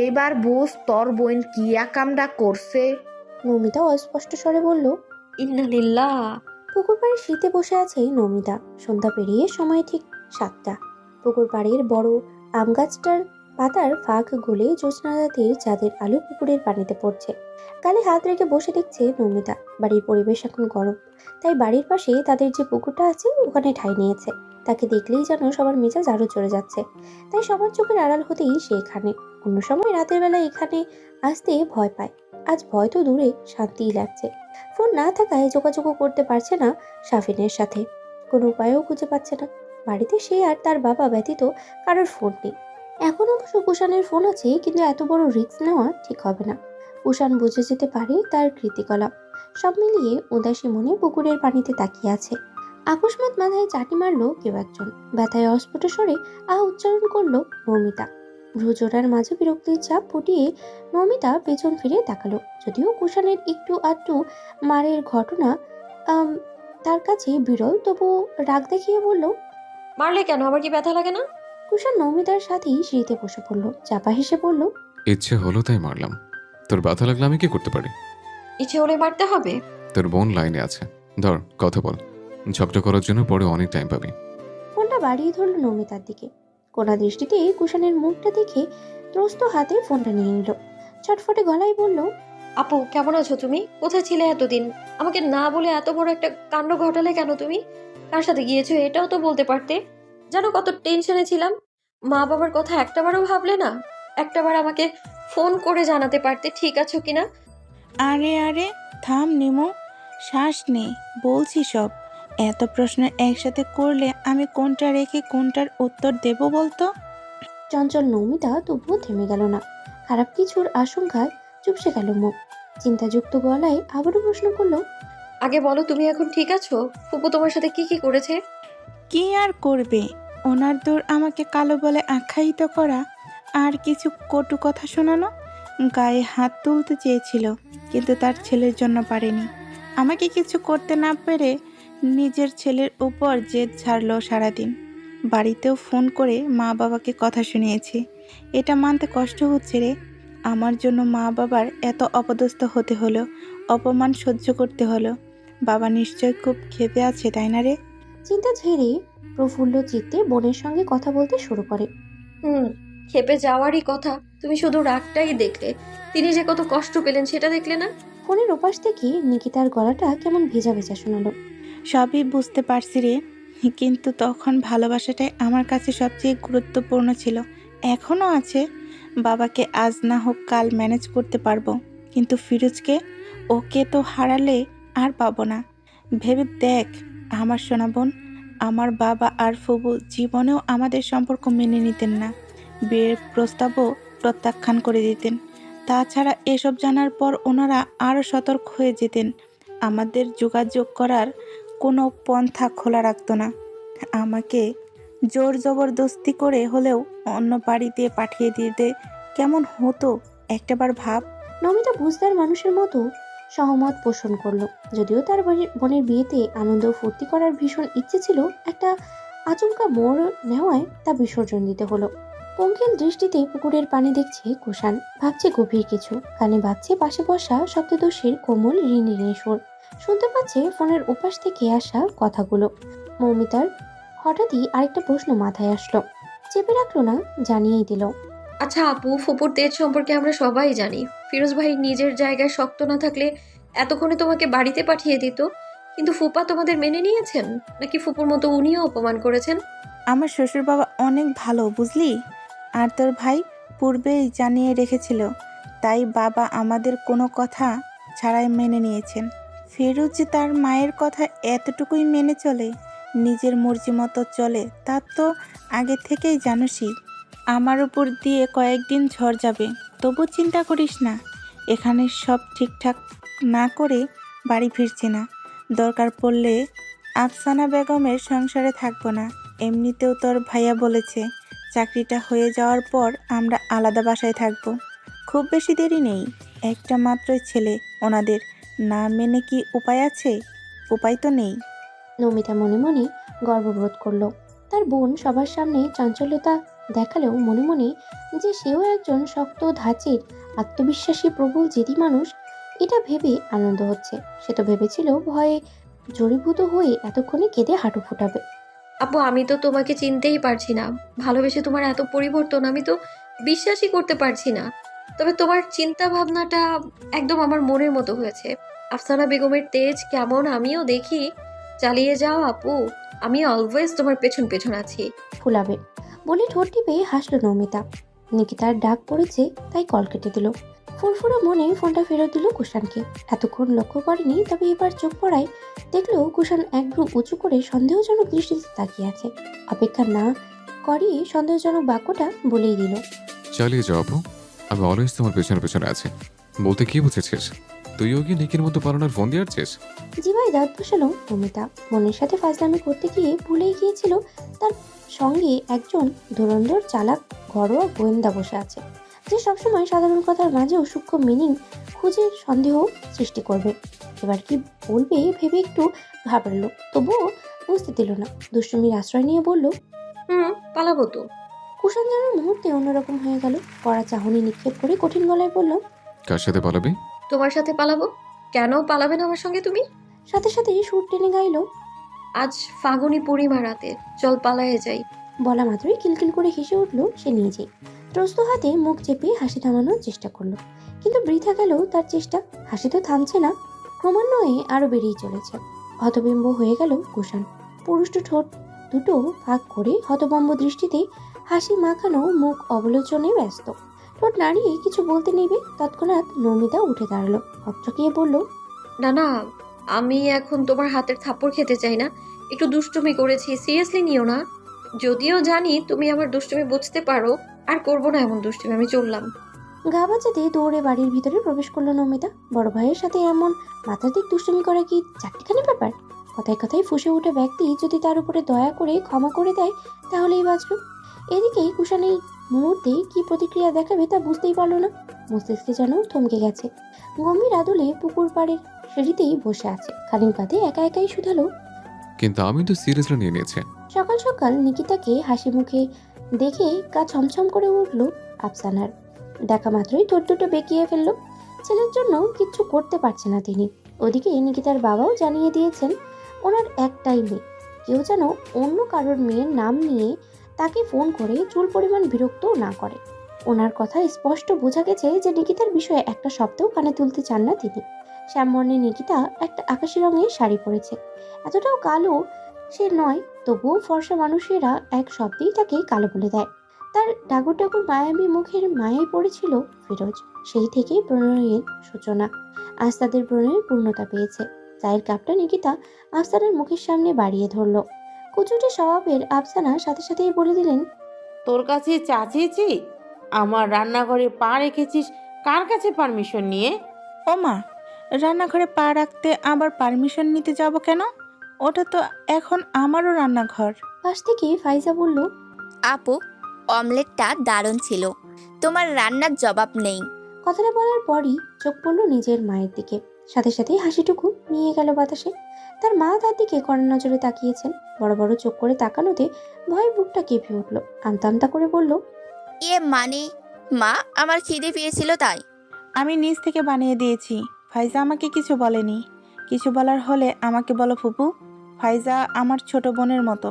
এইবার বুঝ তোর বোন কি আকামটা করছে। নমিতা অস্পষ্ট স্বরে বলল, ইন্নালিল্লাহ। পুকুর পাড়ে শীতে বসে আছে নমিতা। সন্ধ্যা পেরিয়ে সময় ঠিক 7টা। পুকুর পাড়ের বড় আম গাছটার পাতার ফাঁক গলে জ্যোৎস্না রাতের চাঁদের আলো পুকুরের পানিতে পড়ছে। গালে হাত রেখে বসে দেখছে নমিতা। বাড়ির পরিবেশ এখন গরম, তাই বাড়ির পাশে তাদের যে পুকুরটা আছে ওখানে ঠাঁই নিয়েছে। তাকে দেখলেই যেন সবার মেজাজ আরো চড়ে যাচ্ছে, তাই সবার চোখের আড়াল হতেই সে এখানে। অন্য সময় রাতের বেলা এখানে আসতে ভয় পায়, আজ ভয় তো দূরে, শান্তিই লাগছে। ফোন না থাকায় যোগাযোগও করতে পারছে না সাফিনের সাথে, কোনো উপায়ও খুঁজে পাচ্ছে না। বাড়িতে সে আর তার বাবা ব্যতীত কারোর ফোন নেই। এখন অবশ্য কুষাণের ফোন আছে, কিন্তু এত বড় রিস্ক নেওয়া ঠিক হবে না। কুষাণ বুঝে যেতে পারে তার কৃতিকলাপ। সব মিলিয়ে উদাসী মনে পুকুরের পানিতে তাকিয়ে আছে। আকস্মাৎ মাথায় চাটি মারলো কেউ একজন। ব্যথায় অস্ফুট স্বরে আহ উচ্চারণ করলো নমিতা। ভ্রুজোড়ার মাঝে বিরক্তির চাপ ফুটিয়ে নমিতা পেছন ফিরে তাকালো। যদিও কুষাণের একটু আধটু মারের ঘটনা তার কাছে বিরল, তবু রাগ দেখিয়ে বলল, মারলে কেন? আমার কি ব্যথা লাগে না? কুষাণ নমিতার সাথেই সিঁড়িতে বসে পড়ল। চাপা হেসে বলল, ইচ্ছে হলো তাই মারলাম, তোর ব্যথা লাগলে আমি কি করতে পারি? ইচ্ছে হলে মারতে হবে? তোর বোন লাইনে আছে, ধর কথা বল। ঝগড়া করার জন্য পরে অনেক টাইম পাবি। ফোনটা বাড়িয়ে ধরল নমিতার দিকে। কোনা দৃষ্টিতে কুষাণের মুখটা দেখে ত্রস্ত হাতে ফোনটা নিয়ে নিল। ছটফটে গলায় বলল, আপু কেমন আছো তুমি? কোথায় ছিলে এতদিন? আমাকে না বলে এত বড় একটা কাণ্ড ঘটালে কেন তুমি? কার সাথে গিয়েছো এটাও তো বলতে পারতে। জানো কত টেনশনে ছিলাম। মা বাবার কথা একটাবারও ভাবলে না? একটাবার আমাকে ফোন করে জানাতে পারতে ঠিক আছো কিনা। আরে আরে থাম নিমো, শ্বাস নে, বলছি সব। এত প্রশ্ন একসাথে করলে আমি কোনটা রেখে কোনটার উত্তর দেব বলতো? চঞ্চল নমিতা তবুও থেমে গেল না। খারাপ কিছুর আশঙ্কায় চুপসে গেল মুখ। চিন্তাযুক্ত গলায় আবারও প্রশ্ন করলো, আগে বলো তুমি এখন ঠিক আছো? ফুপু তোমার সাথে কি কি করেছে? কি আর করবে, ওনার দৌড় আমাকে কালো বলে আখ্যায়িত করা, আর কিছু কটু কথা শোনানো। গায়ে হাত তুলতে চেয়েছিল, কিন্তু তার ছেলের জন্য পারেনি। আমাকে কিছু করতে না পেরে নিজের ছেলের উপর জেদ ঝাড়লো সারাদিন। বাড়িতেও ফোন করে মা বাবাকে কথা শুনিয়েছি। এটা মানতে কষ্ট হচ্ছে রে, আমার জন্য মা বাবার এত অপদস্থ হতে হলো, অপমান সহ্য করতে হলো। বাবা নিশ্চয় খুব ক্ষেপে আছে, তাই না রে? চিন্তা ঝেড়ে প্রফুল্ল চিত্তে বোনের সঙ্গে কথা বলতে শুরু করে। খেপে যাওয়ারই কথা। তুমি শুধু রাগটাই দেখলে, তিনি যে কত কষ্ট পেলেন সেটা দেখলে না? ফোনের ওপাশ থেকে নিকিতার গলাটা কেমন ভেজা ভেজা শোনালো। সবই বুঝতে পারছি রে, কিন্তু তখন ভালোবাসাটাই আমার কাছে সবচেয়ে গুরুত্বপূর্ণ ছিল, এখনও আছে। বাবাকে আজ না হোক কাল ম্যানেজ করতে পারবো, কিন্তু ফিরোজকে, ওকে তো হারালে আর পাবো না। ভেবে দেখ আমার সোনা বোন, আমার বাবা আর ফুবু জীবনেও আমাদের সম্পর্ক মেনে নিতেন না, বিয়ের প্রস্তাবও প্রত্যাখ্যান করে দিতেন। তাছাড়া এসব জানার পর ওনারা আরও সতর্ক হয়ে যেতেন, আমাদের যোগাযোগ করার কোনো পন্থা খোলা রাখতো না। আমাকে জোর জবরদস্তি করে হলেও অন্য বাড়িতে পাঠিয়ে দিতে কেমন হতো একটাবার ভাব। নমিতা বুঝদার মানুষের মতো সহমত পোষণ করলো। যদিও তার বোনের বিয়েতে আনন্দ ও ফুর্তি করার ভীষণ ইচ্ছে ছিল, একটা আচমকা মোড় নেওয়ায় তা বিসর্জন দিতে হলো। পঙ্কিল দৃষ্টিতে পুকুরের পানি দেখছে কুষাণ, ভাবছে গভীর কিছু। কানে বাজছে পাশে বসা সপ্তদশীর কোমল ঋণী ঋণী সুর। শুনতে পাচ্ছে ফোনের উপাস থেকে আসা কথাগুলো। মৌমিতার হঠাৎই আরেকটা প্রশ্ন মাথায় আসলো। চেপে রাখলো না, জানিয়েই দিল। আচ্ছা আপু, ফুপুর তেজ সম্পর্কে আমরা সবাই জানি। ফিরোজ ভাই নিজের জায়গায় শক্ত না থাকলে এতক্ষণে তোমাকে বাড়িতে পাঠিয়ে দিত। কিন্তু ফুপা তোমাদের মেনে নিয়েছেন, নাকি ফুপুর মতো উনিও অপমান করেছেন? আমার শ্বশুর বাবা অনেক ভালো বুঝলি, আর তোর ভাই পূর্বেই জানিয়ে রেখেছিল, তাই বাবা আমাদের কোনো কথা ছাড়াই মেনে নিয়েছেন। ফিরোজ যে তার মায়ের কথা এতটুকুই মেনে চলে, নিজের মর্জি মতো চলে, তা তো আগে থেকেই জানোসই। আমার উপর দিয়ে কয়েকদিন ঝড় যাবে, তবু চিন্তা করিস না, এখানে সব ঠিকঠাক না করে বাড়ি ফিরছি না। দরকার পড়লে আফসানা বেগমের সংসারে থাকবো না। এমনিতেও তোর ভাইয়া বলেছে চাকরিটা হয়ে যাওয়ার পর আমরা আলাদা বাসায় থাকবো। খুব বেশি দেরি নেই, একটা মাত্রই ছেলে ওনাদের, না মেনে কি উপায় আছে? উপায় তো নেই। নমিতা মনে মনে গর্ববোধ করলো। তার বোন সবার সামনে চাঞ্চল্যতা দেখালেও মনে মনে যে সেও একজন শক্ত ধাঁচের আত্মবিশ্বাসী প্রবল জেদি মানুষ, এটা ভেবে আনন্দ হচ্ছে। সে তো ভেবেছিল ভয়ে জড়ীভূত হয়ে এতক্ষণে কেঁদে হাঁটু ফোটাবে। আপু আমি তো তোমাকে চিনতেই পারছি না। ভালোবেসে তোমার এত পরিবর্তন আমি তো বিশ্বাসই করতে পারছি না। তবে তোমার চিন্তা ভাবনাটা একদম আমার মনের মতো হয়েছে। আফসানা বেগমের তেজ কেমন আমিও দেখি। চালিয়ে যাও আপু, আমি অলওয়েজ তোমার পেছন পেছন আছি। ফুলাবে বলে ঠোঁট টিপে হাসলো নমিতা। নিকিতার ডাক পড়েছে তাই কল কেটে দিল। ফুরফুরে মনে ফোনটা ফেরত দিল কুষাণকে। এতক্ষণ লক্ষ্য করেনি, তবে এবার চোখ পড়ায় দেখলো কুষাণ এক ভ্রু উঁচু করে সন্দেহজনক দৃষ্টিতে তাকিয়ে আছে। অপেক্ষা না করিয়ে সন্দেহজনক বাক্যটা বলেই দিল, চালিয়ে যাও আপু, আমি অলওয়েজ তোমার পেছনে পেছনে আছি। বলতে কি বুঝেছিস? তুইও কি নিকির মতো পালানোর ফোন দিয়ে আসছিস? জিভায় দাঁত বসালো নমিতা। বোনের সাথে ফাজলামি করতে গিয়ে ভুলেই গিয়েছিল তার সঙ্গে একজন ধুরন্ধর চালাক ঘরোয়া গোয়েন্দা বসে আছে, যে সবসময় সাধারণ কথার মাঝেও সূক্ষ্ম মিনিং খুঁজে সন্দেহ সৃষ্টি করবে। এবার কি বলবে ভেবে একটু ঘাবড়ালো, তবুও বুঝতে দিল না। দুষ্টুমির আশ্রয় নিয়ে বলল, পালাবো তো। কুষাণ যেন মুহূর্তে অন্যরকম হয়ে গেল। কড়া চাহনি নিক্ষেপ করে কঠিন গলায় বলল, কার সাথে পালাবি? তোমার সাথে পালাবো। কেন পালাবে না আমার সঙ্গে তুমি? সাথে সাথেই সুর টেনে গাইল। আজ ফাগুনি পূর্ণিমা রাতে, চল পালায়ে যাই। বলা মাত্রই কিলকিল করে হেসে উঠল সে নিজেই। ত্রস্ত হাতে মুখ চেপে হাসি থামানোর চেষ্টা করলো, কিন্তু বৃথা গেল তার চেষ্টা। হাসি তো থামছে না, ক্রমান্বয়ে আরো বেড়েই চলেছে। হতবিম্ব হয়ে গেল কুষাণ। পুরুষ্ট ঠোঁট দুটো ফাঁক করে হতবম্ব দৃষ্টিতে হাসি মাখানো মুখ অবলোচনে ব্যস্ত। ঠোঁট নাড়িয়ে কিছু বলতে নেবে, তৎক্ষণাৎ নমিতা উঠে দাঁড়ালো, হকচকিয়ে বলল, না না, আমি এখন তোমার হাতের থাপ্পড় খেতে চাই না। একটু দুষ্টুমি করেছি, সিরিয়াসলি নিও না। যদিও জানি তুমি আমার দুষ্টুমি বুঝতে পারো, আর করবো না এমন দুষ্টুমি, আমি চললাম। গা বাঁচাতে দৌড়ে বাড়ির ভিতরে প্রবেশ করলো নমিতা। বড় ভাইয়ের সাথে এমন মাত্রাধিক দুষ্টুমি করা কি চারটিখানি ব্যাপার? কথায় কথায় ফুঁসে ওঠা ব্যক্তি যদি তার উপরে দয়া করে ক্ষমা করে দেয় তাহলেই বাঁচল। এদিকে কুষাণ এই মুহূর্তে কি প্রতিক্রিয়া দেখাবে তা বুঝতেই পারলো না। মস্তিষ্কে যেন থমকে গেছে। গম্ভীর আদলে পুকুর পাড়ের সিঁড়িতেই বসে আছে, খানিক বাদে একা একাই শুধালো, কিন্তু আমি তো সিরিয়াসলি নিয়ে নিয়েছি। সকাল সকাল নিকিতাকে হাসি মুখে দেখে গা ছমছম করে উঠল আফসানার। দেখা মাত্রই ঠোঁট দুটো বেঁকিয়ে ফেলল। ছেলের জন্য কিচ্ছু করতে পারছে না তিনি। ওদিকে নিকিতার বাবাও জানিয়ে দিয়েছেন ওনার একটাই মেয়ে। কেউ যেন অন্য কারোর মেয়ের নাম নিয়ে তাকে ফোন করে চুল পরিমাণ বিরক্তও না করে। ওনার কথা স্পষ্ট বোঝা গেছে যে নিকিতার বিষয়ে একটা শব্দও কানে তুলতে চান না তিনি। শ্যামবর্ণের নিকিতা একটা আকাশি রঙের শাড়ি পরেছে। এতটাও কালো সে নয়, তবুও ফর্সা মানুষেরা এক শব্দেই তাকে কালো বলে দেয়। তার ডাগর ডাগর মায়াবী মুখের মায়ায় পড়েছিল ফিরোজ। সেই থেকেই প্রণয়ের সূচনা। আজ তাদের প্রণয়ের পূর্ণতা পেয়েছে। চায়ের কাপটা নিকিতা আফসানার মুখের সামনে বাড়িয়ে ধরল। কুচুটে স্বভাবের আফসানা সাথে সাথেই বলে দিলেন, তোর কাছে চা চেয়েছি, আমার রান্নাঘরে পা রেখেছিস কার কাছে পারমিশন নিয়ে? ও মা, রান্নাঘরে পা রাখতে আবার পারমিশন নিতে যাব কেন? ওটা তো এখন আমারও রান্নাঘর। পাশ থেকে ফাইজা বলল, আপু, অমলেটটা দারুণ ছিল, তোমার রান্নার জবাব নেই। কথাটা বলার পরই চোখ পড়ল নিজের মায়ের দিকে। সাথে সাথেই হাসিটুকু নিয়ে গেল বাতাসে। তার মা তার দিকে কড়া নজরে তাকিয়েছেন। বড় বড় চোখ করে তাকানোতে ভয় বুকটা কেঁপে উঠল। আমতা আমতা করে বলল, মানে মা, আমার খিদে পেয়েছিল তাই। আমি নিজ থেকে বানিয়ে দিয়েছি। ফাইজা আমাকে কিছু বলেনি। কিছু বলার হলে আমাকে বলো ফুপু। ফাইজা আমার ছোট বোনের মতো,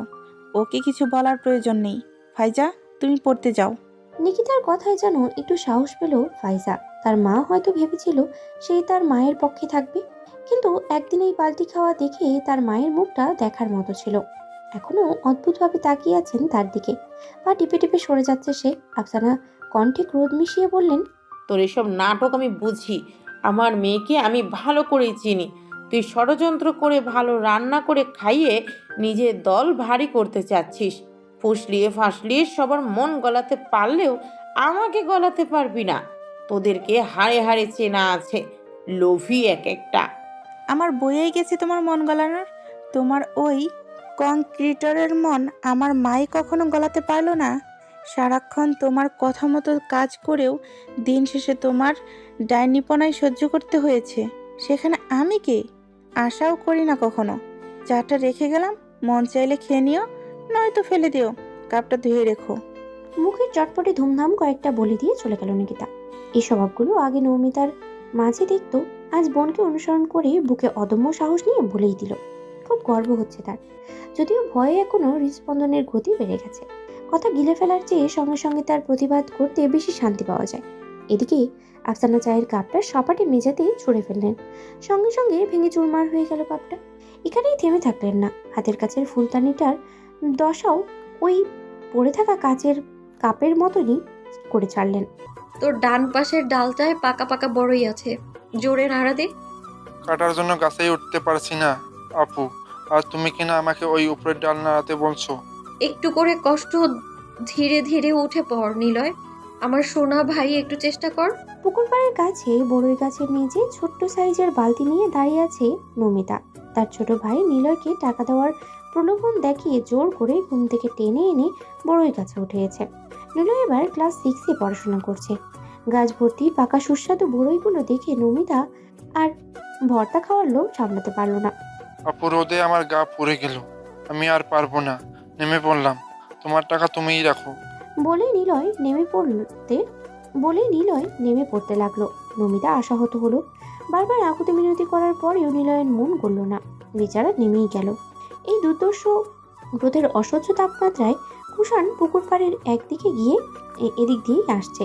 ওকে কিছু বলার প্রয়োজন নেই। ফাইজা, তুমি পড়তে যাও। নিকিতার কথায় যেন একটু সাহস পেল ফাইজা। তার মা হয়তো ভেবেছিল সে তার মায়ের পক্ষে থাকবে, কিন্তু একদিন এই বালতি খাওয়া দেখে তার মায়ের মুখটা দেখার মতো ছিল। এখনো অদ্ভুতভাবে তাকিয়ে আছেন তার দিকে। পা টিপে টিপে সরে যাচ্ছে সে। আফসানা কণ্ঠে ক্রোধ মিশিয়ে বললেন, তোর এসব নাটক আমি বুঝি। আমার মেয়েকে আমি ভালো করেই চিনি। তুই ষড়যন্ত্র করে ভালো রান্না করে খাইয়ে নিজের দল ভারী করতে চাচ্ছিস। ফুসলিয়ে ফাসলিয়ে সবার মন গলাতে পারলেও আমাকে গলাতে পারবি না। তোদেরকে হাড়ে হাড়ে চেনা আছে, লোভী এক একটা। আমার বইয়েই গেছে তোমার মন গলানোর। তোমার ওই কংক্রিটরের মন আমার মাই কখনো গলাতে পারলো না। সারাক্ষণ তোমার কথা মতো কাজ করেও দিন শেষে তোমার ডাইনিপনায় সহ্য করতে হয়েছে। সেখানে আমি কে? আশাও করি না কখনো। চাটা রেখে গেলাম, মন চাইলে খেয়ে নিও, নয়তো ফেলে দিও। কাপটা ধুয়ে রেখো। মুখের চটপটে ধুমধাম কয়েকটা বলে দিয়ে চলে গেল নিকিতা। এই স্বভাবগুলো আগে নৌমিতার মাঝে দেখতো, আজ বোনকে অনুসরণ করে বুকে অদম্য সাহস নিয়ে বলেই দিল। খুব গর্ব হচ্ছে তার, যদিও ভয়ে এখনো হৃদস্পন্দনের গতি বেড়ে গেছে। কথা গিলে ফেলার চেয়ে সঙ্গে সঙ্গে তার প্রতিবাদ করতে বেশি শান্তি পাওয়া যায়। এদিকে আফসানা চায়ের কাপটা সপাটে মেঝেতে ছুঁড়ে ফেললেন। সঙ্গে সঙ্গে ভেঙে চুরমার হয়ে গেল কাপটা। এখানেই থেমে থাকলেন না। হাতের কাছের ফুলদানিটার দশাও ওই পড়ে থাকা কাচের কাপের মতনই করে ছাড়লেন। তোর ডান পাশের ডালটায় পাকা পাকা বড়ই আছে, জোরে নাড়া দে। কাটার জন্য গাছেই উঠতে পারছি না আপু, আর তুমি কিনা আমাকে ওই উপরের ডাল নাড়াতে বলছো। একটু করে কষ্ট, ধীরে ধীরে উঠে পড় নিলয়, আমার সোনা ভাই, একটু চেষ্টা কর। পুকুর পাড়ের কাছে বড়ই গাছের নিচে ছোট্ট সাইজের বালতি নিয়ে দাঁড়িয়ে আছে নমিতা। তার ছোট ভাই নিলয়কে টাকা দেওয়ার প্রলোভন দেখিয়ে জোর করে ঘুম থেকে টেনে এনে বড়ই গাছে উঠেছে। নিলয় এবার ক্লাস 6-এ পড়াশোনা করছে। গাছ ভর্তি পাকা সুস্বাদু বড়ইগুলো দেখে নমিতা আর ভর্তা খাওয়ার লোভ সামলাতে পারল না। আপু, রোদে আমার গা পুড়ে গেল, আমি আর পারবো না, নেমে পড়লাম। তোমার টাকা তুমিই রাখো। বলেই নিলয় নেমে পড়তে লাগলো। নমিতা আশাহত হলো। বারবার আকুতি মিনতি করার পরেও নিলয়ের মন গড়ল না। বেচারা নেমেই গেল। এই দুর্দর্শ রোদের অসহ্য তাপমাত্রায় কুষাণ পুকুর পাড়ের একদিকে গিয়ে এদিক দিয়েই আসছে।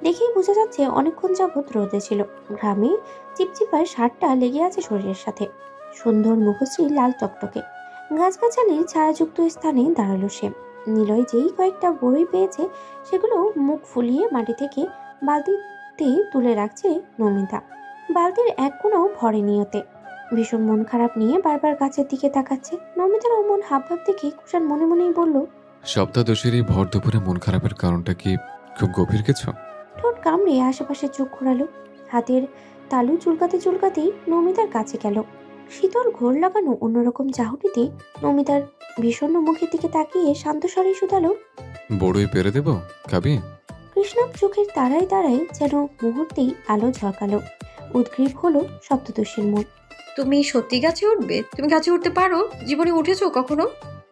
দেখেই বোঝা যাচ্ছে অনেকক্ষণ যাবৎ রোদে ছিল। ঘামে চিপচিপার শার্টটা লেগে আছে শরীরের সাথে। সুন্দর মুখশ্রী লাল টকটকে। গাছগাছালির ছায়াযুক্ত স্থানে দাঁড়ালো সে। নিলয় যেই কয়েকটা বড়ই পেয়েছে সেগুলো মুখ ফুলিয়ে মাটি থেকে বালতিতে তুলে রাখছে নমিতা। বালতির এক কোণাও ভরেনি ওতে। ভীষণ মন খারাপ নিয়ে বারবার গাছের দিকে তাকাচ্ছে। নমিতার অমন হাবভাব দেখে কুষাণ মনে মনেই বলল, সপ্তাদশীর এই ভর দুপুরে মন খারাপের কারণটা কি খুব গভীর কিছু? ঠোঁট কামড়ে আশেপাশে চোখ ঘোরালো। হাতের তালু চুলকাতে চুলকাতেই নমিতার কাছে গেল। শীতল ঘোর লাগানো অন্যরকম চাহটিতে নমিতার বিষণ্ণ মুখের দিকে তাকিয়ে শান্ত স্বরে শুধালো, বড়ই পেরে দেব, খাবি? কৃষ্ণার চোখের তারায় তারায় যেন মুহূর্তেই আলো ঝলকালো। উদ্গ্রীব হলো সপ্তদশীর মন। তুমি সত্যি গাছে উঠবে? তুমি গাছে উঠতে পারো? জীবনে উঠেছো কখনো?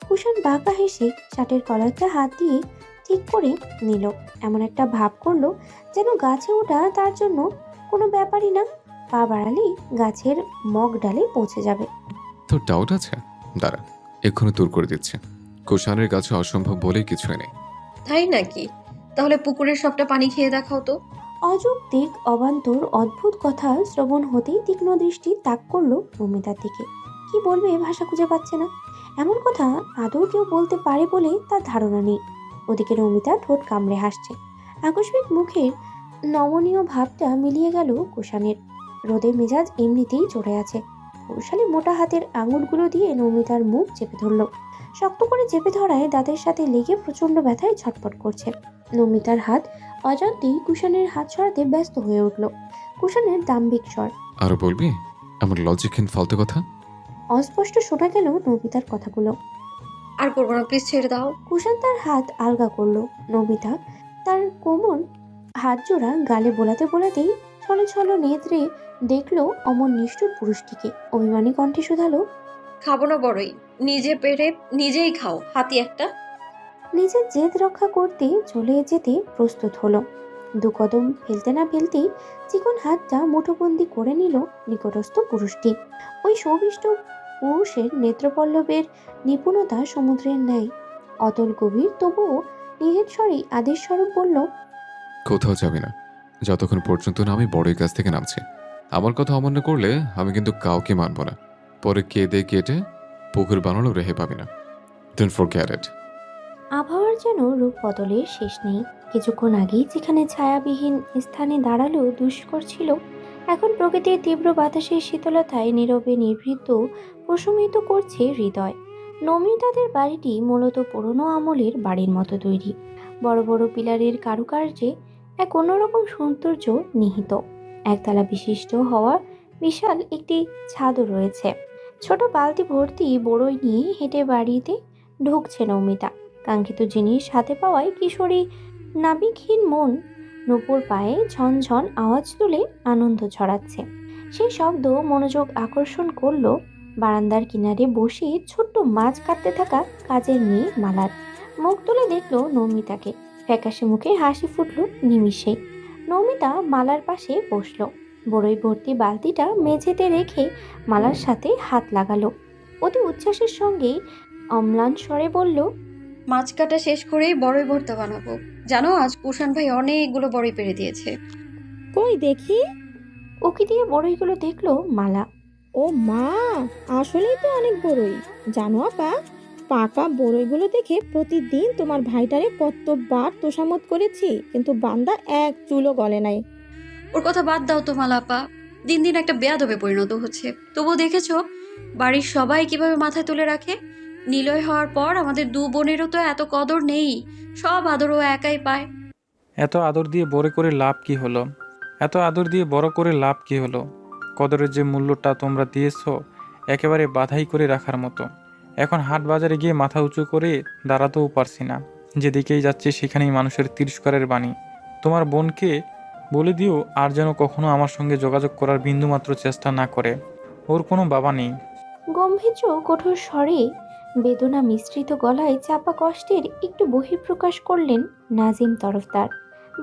কুষাণ বাঁকা হেসে শার্টের কলারটা হাত দিয়ে ঠিক করে নিল। এমন একটা ভাব করলো যেন গাছে ওঠা তার জন্য কোনো ব্যাপারই না। পা বাড়ালেই গাছের মগ ডালে পৌঁছে যাবে। তোর ডাউট আছে? দাঁড়া, এক্ষুনি দূর করে দিচ্ছে। কুষাণের কাছে অসম্ভব বলেই কিছুই নেই। তাই নাকি? তাহলে পুকুরের সবটা পানি খেয়ে দেখাও তো। অযৌক্তিক অবান্তর অদ্ভুত কথা শ্রবণ হতেই তীক্ষ্ণ দৃষ্টি তাক করলো নমিতার দিকে। কি বলবে ভাষা খুঁজে পাচ্ছে না। এমন কথা আদৌ কেউ বলতে পারে বলে তার ধারণা নেই। ওদিকে নমিতা ঠোঁট কামড়ে হাসছে। আকস্মিক মুখের নমনীয় ভাবটা মিলিয়ে গেল কুষাণের। রোদে মেজাজ এমনিতেই চড়ে আছে। কৌশালী মোটা হাতের আঙুলগুলো দিয়ে নমিতার মুখ চেপে ধরল। শক্ত করে চেপে ধরায় দাঁতের সাথে লেগে প্রচন্ড ব্যথায় ছটফট করছে। নমিতার হাত অজান্তেই কুষাণের হাত সরাতে ব্যস্ত হয়ে উঠল। কুষাণের দাম্ভিক স্বর, আরো বলবি আমার লজিকহীন ফালতু কথা? অস্পষ্ট শোনা গেল নমিতার কথাগুলো। আর করবো না, প্লিজ ছেড়ে দাও। কুষাণ তার হাত আলগা করলো। নমিতা তার কোমল হাত জোড়া গালে বোলাতে বোলাতেই ছলো ছলো নেত্রে দেখলো অমন নিষ্ঠুর পুরুষটিকে। অভিমানী কণ্ঠে শুধালো, খাবো না বড়ই, নিজে পেরে নিজেই খাও, হাতি একটা। নিজের জেদ রক্ষা করতে চলে যেতে প্রস্তুত হলো। দু কদম ফেলতে না ফেলতেই চিকন হাতটা মুঠোবন্দি করে নিল নিকটস্থ পুরুষটি। ওই সৌবিষ্ট পুরুষের নেত্রপল্লবের নিপুণতা সমুদ্রের ন্যায় অতল গভীর। তবুও নিজের স্বরেই আদেশ স্বরূপ বলল, কোথাও যাবি না যতক্ষণ পর্যন্ত না আমি বড়ই কাছ থেকে নামছি। আমার কথা অমান্য করলে আমি কিন্তু কাউকে মানব না। পরে কেঁদে কেটে পুকুর বানানো রেহে পাবি না। Don't forget it. আবহাওয়ার যেন রূপ বদলের শেষ নেই। কিছুক্ষণ আগেই যেখানে ছায়াবিহীন স্থানে দাঁড়ালো দুষ্কর ছিল, এখন প্রকৃতির তীব্র বাতাসের শীতলতায় নীরবে নিভৃত প্রশমিত করছে হৃদয়। নমিতাদের বাড়িটি মূলত পুরনো আমলের বাড়ির মতো তৈরি। বড় বড় পিলারের কারুকার্যে এক অন্যরকম সৌন্দর্য নিহিত। একতলা বিশিষ্ট হওয়া বিশাল একটি ছাদও রয়েছে। ছোট বালতি ভর্তি বড়ই নিয়ে হেঁটে বাড়িতে ঢুকছে নমিতা। কাঙ্ক্ষিত জিনিস হাতে পাওয়ায় কিশোরী নাবিকহীন মন নূপুর পায়ে ঝনঝন আওয়াজ তুলে আনন্দ ছড়াচ্ছে। সেই শব্দ মনোযোগ আকর্ষণ করলো বারান্দার কিনারে বসে ছোট্ট মাছ কাটতে থাকা কাজের মেয়ে মালার। মুখ তুলে দেখলো নমিতাকে। ফ্যাকাশে মুখে হাসি ফুটলো নিমিষেই। নমিতা মালার পাশে বসলো। বড়ই ভর্তি বালতিটা মেঝেতে রেখে মালার সাথে হাত লাগালো। অতি উচ্ছ্বাসের সঙ্গেই অম্লান স্বরে বলল, মাছ কাটা শেষ করেই বড়ই ভর্তা বানাবো। জানো, আজ কুষাণ ভাই অনেকগুলো বড়ই পেরে দিয়েছে। কই দেখি। উকি দিয়ে বড়ইগুলো দেখলো মালা। ও মা, আসলেই তো অনেক বড়ই। জানো আপা, পাকা বড়ইগুলো দেখে প্রতিদিন তোমার ভাইটারে কতবার তোষামত করেছি, কিন্তু বান্দা এক চুলও গলে নাই। ওর কথা বাদ দাও তো মালাপা, দিন দিন একটা বেয়াদবে পরিণত হচ্ছে। তবুও দেখেছো বাড়ির সবাই কিভাবে মাথায় তুলে রাখে। নিলয় হওয়ার পর আমাদের দু বোনেরও তো এত কদর নেই, সব আদর ও একাই পায়। এত আদর দিয়ে বড় করে লাভ কি হলো? এত আদর দিয়ে বড় করে লাভ কি হলো? কদরের যে মূল্যটা তোমরা দিয়েছো একেবারে বাধাই করে রাখার মতো। এখন হাট বাজারে গিয়ে মাথা উঁচু করে দাঁড়াতেও পারছি না। যেদিকেই যাচ্ছে সেখানেই মানুষের তিরস্কারের বাণী। তোমার বোনকে বলে দিও আর যেন কখনো আমার সঙ্গে যোগাযোগ করার বিন্দুমাত্র চেষ্টা না করে। ওর কোনো বাবা নেই। গম্ভীর কঠোর স্বরে বেদনা মিশ্রিত গলায় চাপা কষ্টের একটু বহিঃপ্রকাশ করলেন নাজিম তরফদার।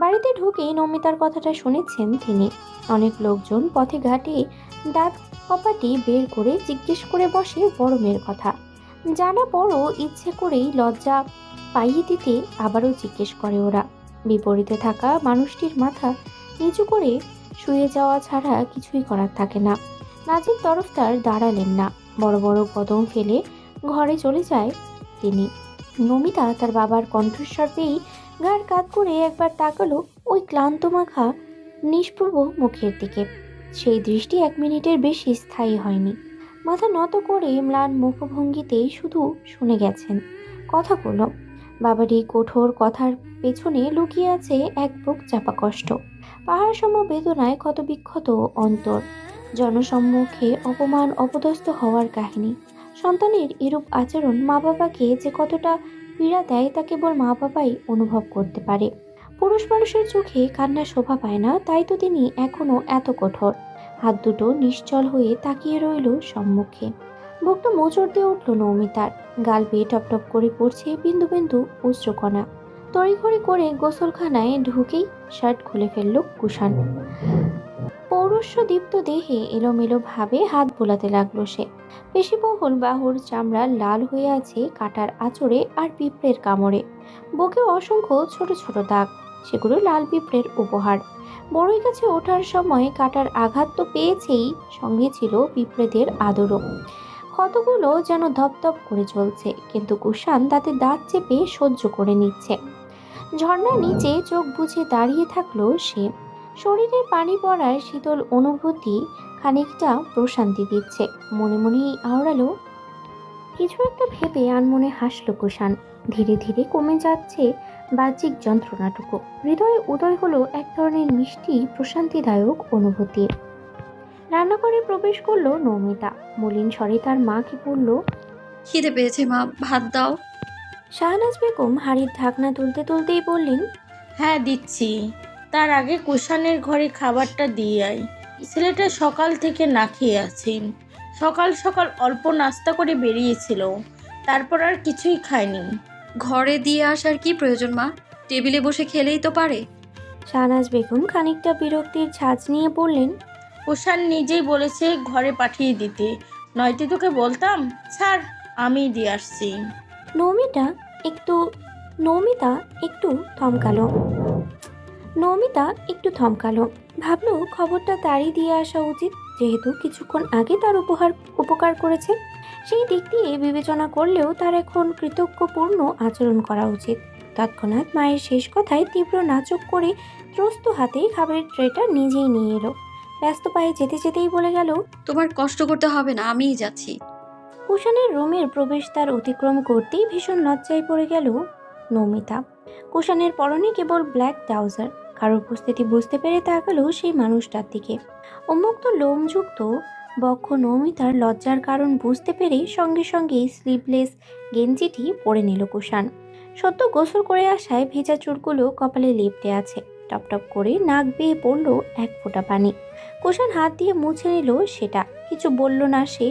বাড়িতে ঢুকেই নমিতার কথাটা শুনেছেন তিনি। অনেক লোকজন পথে ঘাটে দাঁত কপাটি বের করে জিজ্ঞেস করে বসে বড় মেয়ের কথা। জানা বড় ইচ্ছে করেই লজ্জা পাইয়ে দিতে আবারও জিজ্ঞেস করে ওরা। বিপরীতে থাকা মানুষটির মাথা নিচু করে শুয়ে যাওয়া ছাড়া কিছুই করার থাকে না। নাজির তরফদার দাঁড়ালেন না, বড় বড় কদম ফেলে ঘরে চলে যায় তিনি। নমিতা তার বাবার কণ্ঠস্বর পেয়েই গাঢ় কাত করে একবার তাকালো ওই ক্লান্ত মাখা নিষ্প্রভ মুখের দিকে। সেই দৃষ্টি 1 মিনিটের বেশি স্থায়ী হয়নি। মাথা নত করে ম্লান মুখভঙ্গিতেই শুধু শুনে গেছেন কথাগুলো। বাবার এই কঠোর কথার পেছনে লুকিয়ে আছে এক বুক চাপা কষ্ট, পাহাড় সম বেদনায় ক্ষতবিক্ষত অন্তর, জনসম্মুখে অপমান অপদস্থ হওয়ার কাহিনী। সন্তানের এরূপ আচরণ মা বাবাকে যে কতটা পীড়া দেয় তা কেবল মা বাবাই অনুভব করতে পারে। পুরুষ মানুষের চোখে কান্না শোভা পায় না, তাই তো তিনি এখনো এত কঠোর। হাত দুটো নিশ্চল হয়ে তাকিয়ে রইল সম্মুখে। বুকটা মোচড় দিয়ে উঠল নৌমিতার, গাল বেয়ে টপ টপ করে পড়ছে বিন্দু বিন্দু অশ্রুকণা। তড়িঘড়ি করে গোসলখানায় ঢুকেই শার্ট খুলে ফেলল কুষাণ। পৌরস্যদীপ্ত দেহে এলোমেলো ভাবে হাত বোলাতে লাগলো সে। পেশিবহুল বাহুর চামড়া লাল হয়ে আছে কাটার আঁচড়ে আর পিঁপড়ের কামড়ে। বুকেও অসংখ্য ছোট ছোট দাগ, সেগুলো লাল পিঁপড়ের উপহার। বড়ই গাছে ওঠার সময় কাটার আঘাত তো পেয়েছেই, সঙ্গে ছিল পিঁপড়েদের আদরও। কতগুলো যেন ধপধপ করে চলছে, কিন্তু কুষাণ তাতে দাঁত চেপে সহ্য করে নিচ্ছে। ঝর্ণার নিচে চোখ বুজে দাঁড়িয়ে থাকলো সে। শরীরে পানি পড়ার শীতল অনুভূতি খানিকটা প্রশান্তি দিচ্ছে। মনে মনেই আওড়ালো কিছু একটা ভেবে আনমনে হাসল কুষাণ। ধীরে ধীরে কমে যাচ্ছে বাহ্যিক যন্ত্রণাটুকু। হৃদয়ে উদয় হলো এক ধরনের মিষ্টি প্রশান্তিদায়ক অনুভূতি। রান্নাঘরে প্রবেশ করলো নৌমিতা। মলিন স্বরে তার মাকে বলল, খিদে পেয়েছে মা, ভাত দাও। শাহনাজ বেগম হাড়ির ঢাকনা তুলতে তুলতেই বললেন, হ্যাঁ দিচ্ছি, তার আগে কুষাণের ঘরে খাবারটা দিয়ে আয়। ছেলেটা সকাল থেকে না খেয়ে আছে। সকাল সকাল অল্প নাস্তা করে বেরিয়েছিল, তারপর আর কিছুই খায়নি। ঘরে দিয়ে আসার কি প্রয়োজন মা? টেবিলে বসে খেলেই তো পারে। শাহনাজ বেগম খানিকটা বিরক্তির ঝাঁজ নিয়ে বললেন, কুষাণ নিজেই বলেছে ঘরে পাঠিয়ে দিতে, নয়তো তোকে বলতাম। ছাড়, আমি দিয়ে আসছি। নৌমিতা একটু থমকালো। ভাবলো খবরটা তারই দিয়ে আসা উচিত, যেহেতু কিছুক্ষণ আগে তার উপকার করেছে। সেই দিক দিয়ে বিবেচনা করলেও তার এখন কৃতজ্ঞপূর্ণ আচরণ করা উচিত। তৎক্ষণাৎ মায়ের শেষ কথায় তীব্র নাচক করে ত্রস্ত হাতে খাবারের ট্রেটা নিজেই নিয়ে এলো। ব্যস্ত পায়ে যেতে যেতেই বলে গেল, তোমার কষ্ট করতে হবে না, আমিই যাচ্ছি। কুষাণের রুমের প্রবেশদ্বার অতিক্রম করতেই ভীষণ লজ্জায় পড়ে গেল নৌমিতা। কুষাণের পরনে কেবল ব্ল্যাক ট্রাউজার। কারোর উপস্থিতি বুঝতে পেরে তাকালো সেই মানুষটার দিকে। উন্মুক্ত লোমযুক্ত বক্ষ নৌমিতার লজ্জার কারণ বুঝতে পেরে সঙ্গে সঙ্গেই স্লিভলেস গেঞ্জিটি পরে নিল কুষাণ। সদ্য গোসল করে আসায় ভেজা চুলগুলো কপালে লেপ্টে আছে। টপটপ করে নাক বেয়ে পড়ল এক ফোঁটা পানি। কুষাণ হাত দিয়ে মুছে নিল সেটা। কিছু বলল না সে।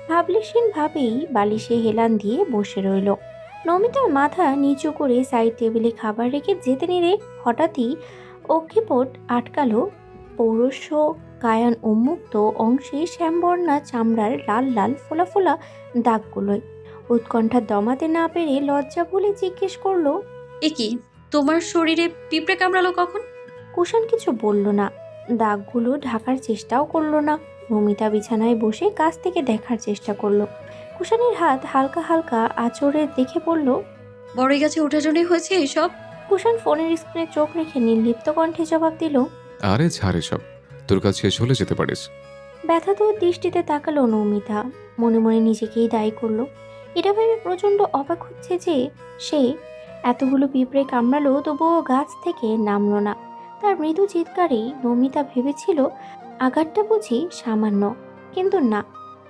ভাবলেশীন ভাবেই বালিশে হেলান দিয়ে বসে রইল। নমিতার মাথা নিচু করে সাইড টেবিলে খাবার রেখে যেতে নিলে হঠাৎই অক্ষিপট আটকালো পৌরস্য কায়ান উন্মুক্ত অংশে শ্যামবর্ণা চামড়ার লাল লাল ফোলা ফোলা দাগগুলোয়। উৎকণ্ঠা দমাতে না পেরে লজ্জা ভুলে জিজ্ঞেস করলো, এ কি, তোমার শরীরে পিঁপড়ে কামড়ালো কখন? কুষাণ কিছু বলল না, দাগগুলো ঢাকার চেষ্টাও করলো না। নমিতা বিছানায় বসে কাছ থেকে দেখার চেষ্টা করলো। কুষাণের হাত হালকা হালকা আঁচড়ে দেখে বলল, বড়ই গাছে ওঠার জন্যই হয়েছে এসব। কুষাণ ফোনের স্ক্রিনে চোখ রেখে নির্লিপ্ত কণ্ঠে জবাব দিল, আরে ছাড় এসব, তোর কাজ শেষ হলে যেতে পারিস। ব্যথাতুর দৃষ্টিতে তাকালো নৌমিতা। মনে মনে নিজেকেই দায়ী করলো। এটা ভেবে প্রচণ্ড অবাক হচ্ছে যে সে এতগুলো পিঁপড়ে কামড়ালো তবুও গাছ থেকে নামলো না। তার মৃদু চিৎকারেই নৌমিতা ভেবেছিল আঘাতটা বুঝি সামান্য, কিন্তু না,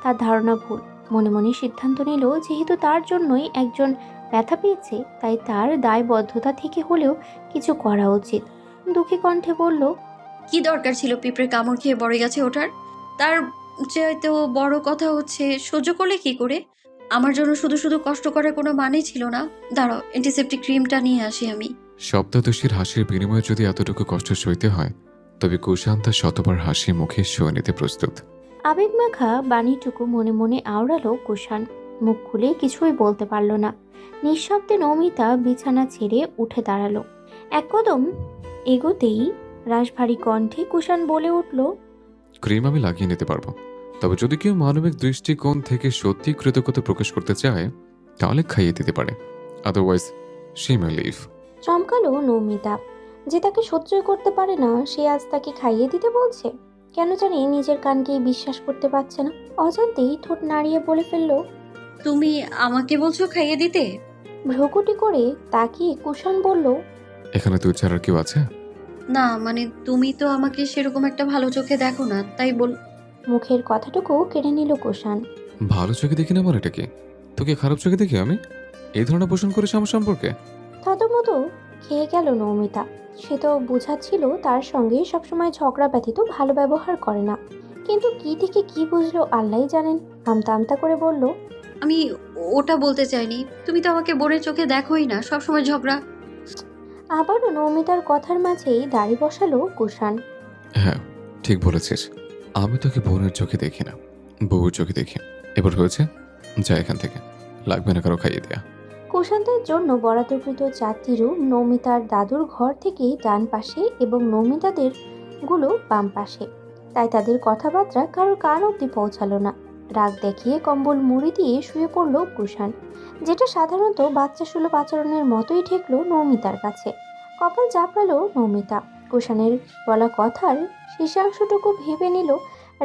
তার ধারণা ভুল। মনে মনে সিদ্ধান্ত নিল যেহেতু তার জন্যই একজন ব্যথা পেয়েছে, তাই তার দায়বদ্ধতা থেকে হলেও কিছু করা উচিত। দুঃখী কণ্ঠে বলল, কি দরকার ছিল পিঁপড়ে কামড় খেয়ে বড়ই গাছে ওঠার? তার চাইতেও বড় কথা হচ্ছে সহ্য করলে কি করে? আমার জন্য শুধু শুধু কষ্ট করার কোনো মানেই ছিল না। দাঁড়াও, অ্যান্টিসেপ্টিক ক্রিমটা নিয়ে আসি আমি। সপ্তদশীর হাসির বিনিময়ে যদি এতটুকু কষ্ট সইতে হয়, তবে কুষাণ তার শতবার হাসি মুখে সয়ে নিতে প্রস্তুত। আবেগমাখা বাণীটুকু মনে মনে আওড়ালো কুষাণ। মুখ খুলে কিছুই বলতে পারল না। নিঃশব্দে নমিতা বিছানা ছেড়ে উঠে দাঁড়ালো। এক কদম এগোতেই রাশভারী কণ্ঠে কুষাণ বলে উঠল, ক্রিম আমি লাগিয়ে নিতে পারবো, তবে যদি কেউ মানবিক দৃষ্টিকোণ থেকে সত্যি কৃতজ্ঞতা প্রকাশ করতে চায় তাহলে খাইয়ে দিতে পারে, আদারওয়াইজ শি মে লিভ। চমকালো নমিতা। যে তাকে সহ্যই করতে পারে না সে আজ তাকে খাইয়ে দিতে বলছে। কেন জানি নিজের কানকেই বিশ্বাস করতে পারছে না। অজান্তেই ঠোঁট নাড়িয়ে বলে ফেলল, তুমি আমাকে বলছো খাইয়ে দিতে? ভ্রুকুটি করে তাকিয়ে কুষাণ বলল, এখানে তুই ছাড়া আর কেউ আছে? না মানে তুমি তো আমাকে সেরকম একটা ভালো চোখে দেখো না, তাই বল। মুখের কথাটুকু কেড়ে নিল কুষাণ। ভালো চোখে দেখি না মানে এটা কি? তোকে খারাপ চোখে দেখি আমি? এই ধরনের পোষণ করিস আমার সম্পর্কে? থতমত খেয়ে গেল নমিতা। সে তো বুঝাচ্ছিল তার সঙ্গে সবসময় ঝগড়া ব্যতীত ভালো ব্যবহার করে না, কিন্তু কি থেকে কি বুঝলো আল্লাহই জানেন। আমতা আমতা করে বলল, আমি ওটা বলতে চাইনি, তুমি তো আমাকে বোনের চোখে দেখোই না, সবসময় ঝগড়া। আবারও নমিতার কথার মাঝেই দাড়ি বসালো কুষাণ। হ্যাঁ, ঠিক বলেছিস। আমি তোকে বোনের চোখে দেখি না, বউর চোখে দেখি। এবার হয়েছে, যা এখান থেকে, লাগবে না কারো খাইয়ে দেয়া। কুষাণদের জন্য বরাদ্দকৃত 4টি রুম নমিতার দাদুর ঘর থেকে ডান পাশে এবং নমিতাদের গুলো বাম পাশে, তাই তাদের কথাবার্তা কারোর কান অব্দি পৌঁছালো না। রাগ দেখিয়ে কম্বল মুড়ি দিয়ে শুয়ে পড়ল কুষাণ, যেটা সাধারণত বাচ্চা সুলভ আচরণের মতোই ঠেকলো নমিতার কাছে। কপাল চাপড়ালো নমিতা। কুষাণের বলা কথার শেষাংশটুকু ভেবে নিল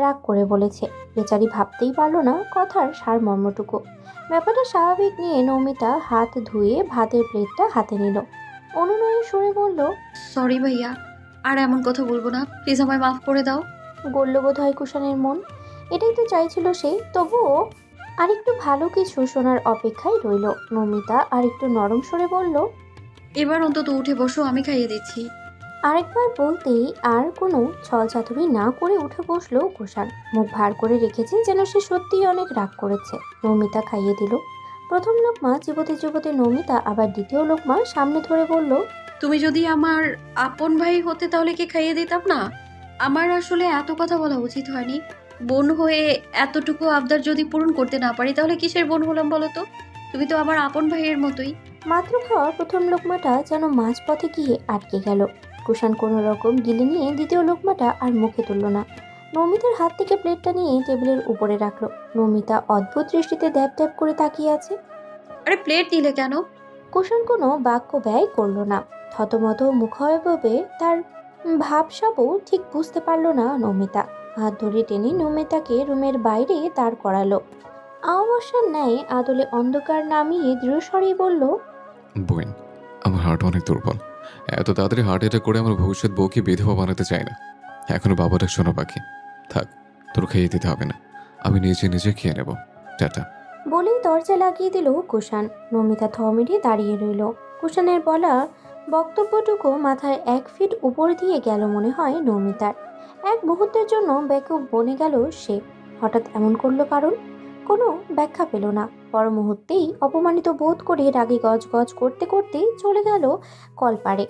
রাগ করে বলেছে। বেচারি ভাবতেই পারলো না কথার সারমর্মটুকু। ব্যাপারটা স্বাভাবিক নিয়ে নমিতা হাত ধুয়ে ভাতের প্লেটটা হাতে নিল। অনুনয়ের সুরে বলল, সরি ভাইয়া, আর এমন কথা বলবো না, প্লিজ আমায় মাফ করে দাও। গল্ল বোধ হয় কুষাণের মন। এটাই তো চাইছিল সে, তবুও আরেকটু ভালো কিছু শোনার অপেক্ষায় রইল। নমিতা আরেকটু নরম সুরে বলল, এবার অন্তত উঠে বসো, আমি খাইয়ে দিচ্ছি। আরেকবার বলতেই আর কোনো ছলচাতুরি না করে উঠে বসলো কুষাণ। মুখ ভার করে রেখেছে যেন সে সত্যিই অনেক রাগ করেছে। নমিতা খাইয়ে দিল। প্রথম লোকমা চিবোতে চিবোতে নমিতা আবার দ্বিতীয় লোকমা সামনে ধরে বলল, তুমি যদি আমার আপন ভাই হতে তাহলে কি খাইয়ে দিতাম না? আমার আসলে এত কথা বলা উচিত হয়নি। বোন হয়ে এতটুকু আবদার যদি পূরণ করতে না পারি তাহলে কিসের বোন হলাম বলো তো? তুমি তো আমার আপন ভাইয়ের মতোই। মাত্র খাওয়া প্রথম লোকমাটা যেন মাঝপথে গিয়ে আটকে গেল। কুষাণ কোনো রকম গিলে নিয়ে দ্বিতীয় লোকমাটা আর মুখে তুলল না। নমিতার হাত থেকে প্লেটটা নিয়ে টেবিলের উপরে রাখলো। নমিতা অদ্ভুত দৃষ্টিতে ড্যাব ড্যাব করে তাকিয়ে আছে। আরে প্লেট নিলে কেন? কুষাণ কোনো বাক্য ব্যয় করলো না। থতমত মুখাবয়বে তার ভাবসাবও ঠিক বুঝতে পারলো না নমিতা। হাত ধরে টেনে নমিতাকে রুমের বাইরে দাঁড় করালো। অমাবস্যার ন্যায় আদলে অন্ধকার নামিয়ে দৃঢ়স্বরেই বলল, বোন, আমার হার্ট অনেক দুর্বল। এত তাড়াতাড়ি হার্ট অ্যাটাক করে আমার ভবিষ্যৎ বউকে বিধবা বানাতে চাই না। এখনো বাবাটা শোনা বাকি। থাক, তোর খাইয়ে দিতে হবে না, আমি নিজে নিজে খেয়ে নেব। টাটা। বলেই দরজা লাগিয়ে দিল কুষাণ। নমিতা থমেরে দাঁড়িয়ে রইল। কুষাণের বলা বক্তব্যটুকু মাথার 1 ফিট উপর দিয়ে গেল মনে হয় নমিতার। এক মুহূর্তের জন্য ব্যাকুপ বনে গেল সে। হঠাৎ এমন করলো কারণ? কোনো ব্যাখ্যা পেল না। পর মুহূর্তেই অপমানিত বোধ করে রাগে গজ গজ করতে করতে চলে গেল কলপারে।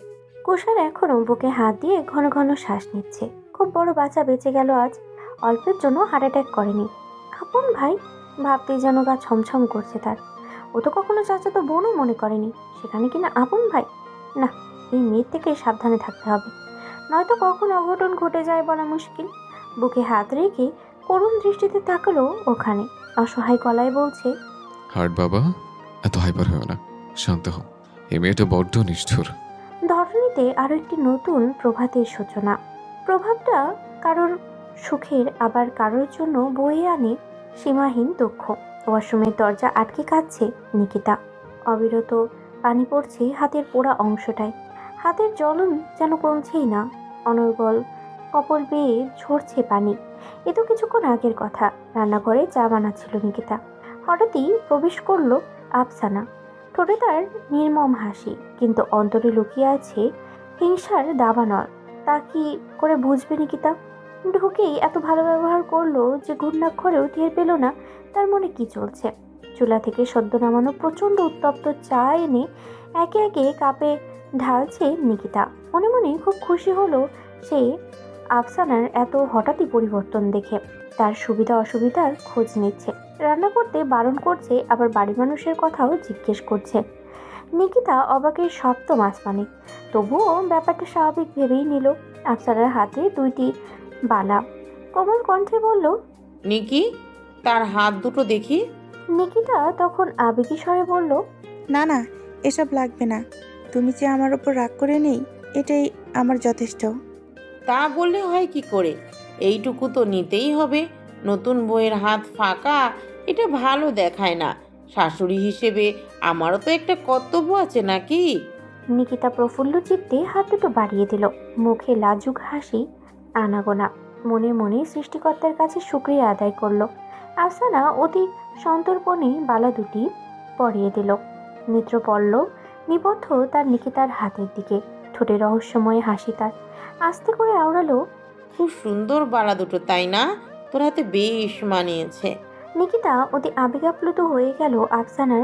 কুষাণ এখনও বুকে হাত দিয়ে ঘন ঘন শ্বাস নিচ্ছে। খুব বড় বাঁচা বেঁচে গেল আজ। অল্পের জন্য হার্ট অ্যাটাক করেনি। আপন ভাই ভাবতেই যেন গা ছমছম করছে তার। ও তো কখনো চাচাতো বোনও মনে করেনি, সেখানে কিনা আপন ভাই। না, এই মেয়ের থেকে সাবধানে থাকতে হবে, নয়তো কখন অঘটন ঘটে যায় বলা মুশকিল। বুকে হাত রেখে করুণ দৃষ্টিতে তাকালো ওখানে। অসহায় গলায় বলছে, হার্ট বাবা, এত হাইপার হয়েও না, শান্ত হও। এই মেয়েটা বড্ড নিষ্ঠুর। ধরণীতে আরো একটি নতুন প্রভাতের সূচনা। প্রভাবটা কারোর সুখের, আবার কারোর জন্য বয়ে আনে সীমাহীন দুঃখ। ওয়াশরুমের দরজা আটকে কাঁদছে নিকিতা। অবিরত পানি পড়ছে হাতের পোড়া অংশটায়। হাতের জ্বলন যেন কমছেই না, অনর্গল কপল বেয়ে ঝরছে পানি। এ তো কিছুক্ষণ আগের কথা। রান্নাঘরে চা বানাচ্ছিল নিকিতা। হঠাৎই প্রবেশ করলো আফসানা। ঠোঁটে তার নির্মম হাসি, কিন্তু অন্তরে লুকিয়ে আছে হিংসার দাবানল। তা কি করে বুঝবে নিকিতা? ঢুকেই এত ভালো ব্যবহার করলো যে ঘূর্ণাক্ষরেও টের পেল না তার মনে কি চলছে। চুলা থেকে সদ্য নামানো প্রচণ্ড উত্তপ্ত চা এনে একে একে কাপে ঢালছে নিকিতা। মনে মনে খুব খুশি হলো সে আফসানার এত হঠাৎই পরিবর্তন দেখে। তার সুবিধা অসুবিধার খোঁজ নিচ্ছে, রান্না করতে বারণ করছে, আবার বাড়ির মানুষের কথাও জিজ্ঞেস করছে। নিকিতা অবাকের সপ্তম আসমানে, তবুও ব্যাপারটা স্বাভাবিক ভেবেই নিল। আফসানার হাতে 2টি বালা। কোমল কণ্ঠে বলল, নিকি, তার হাত দুটো দেখি। নিকিতা তখন আবেগী স্বরে বলল, না না, এসব লাগবে না। তুমি যে আমার ওপর রাগ করে নেই, এটাই আমার যথেষ্ট। তা বললে হয় কি করে? এইটুকু তো নিতেই হবে। নতুন বউয়ের হাত ফাঁকা, এটা ভালো দেখায় না। শাশুড়ি হিসেবে আমারও তো একটা কর্তব্য আছে নাকি? নিকিতা প্রফুল্ল চিত্তে হাত দুটো বাড়িয়ে দিল, মুখে লাজুক হাসি আনাগোনা। মনে মনে সৃষ্টিকর্তার কাছে শুকরিয়া আদায় করলো। আফসানা অতি সন্তর্পণে বালা দুটি পরিয়ে দিল। নেত্র পল্লব নিবদ্ধ তার নিকিতার হাতের দিকে, ঠোঁটে রহস্যময় হাসি তার। আস্তে করে আওড়ালো, খুব সুন্দর বালা দুটো, তাই না? তোর হাতে বেশ মানিয়েছে। নিকিতা অতি আবেগাপ্লুত হয়ে গেল আফসানার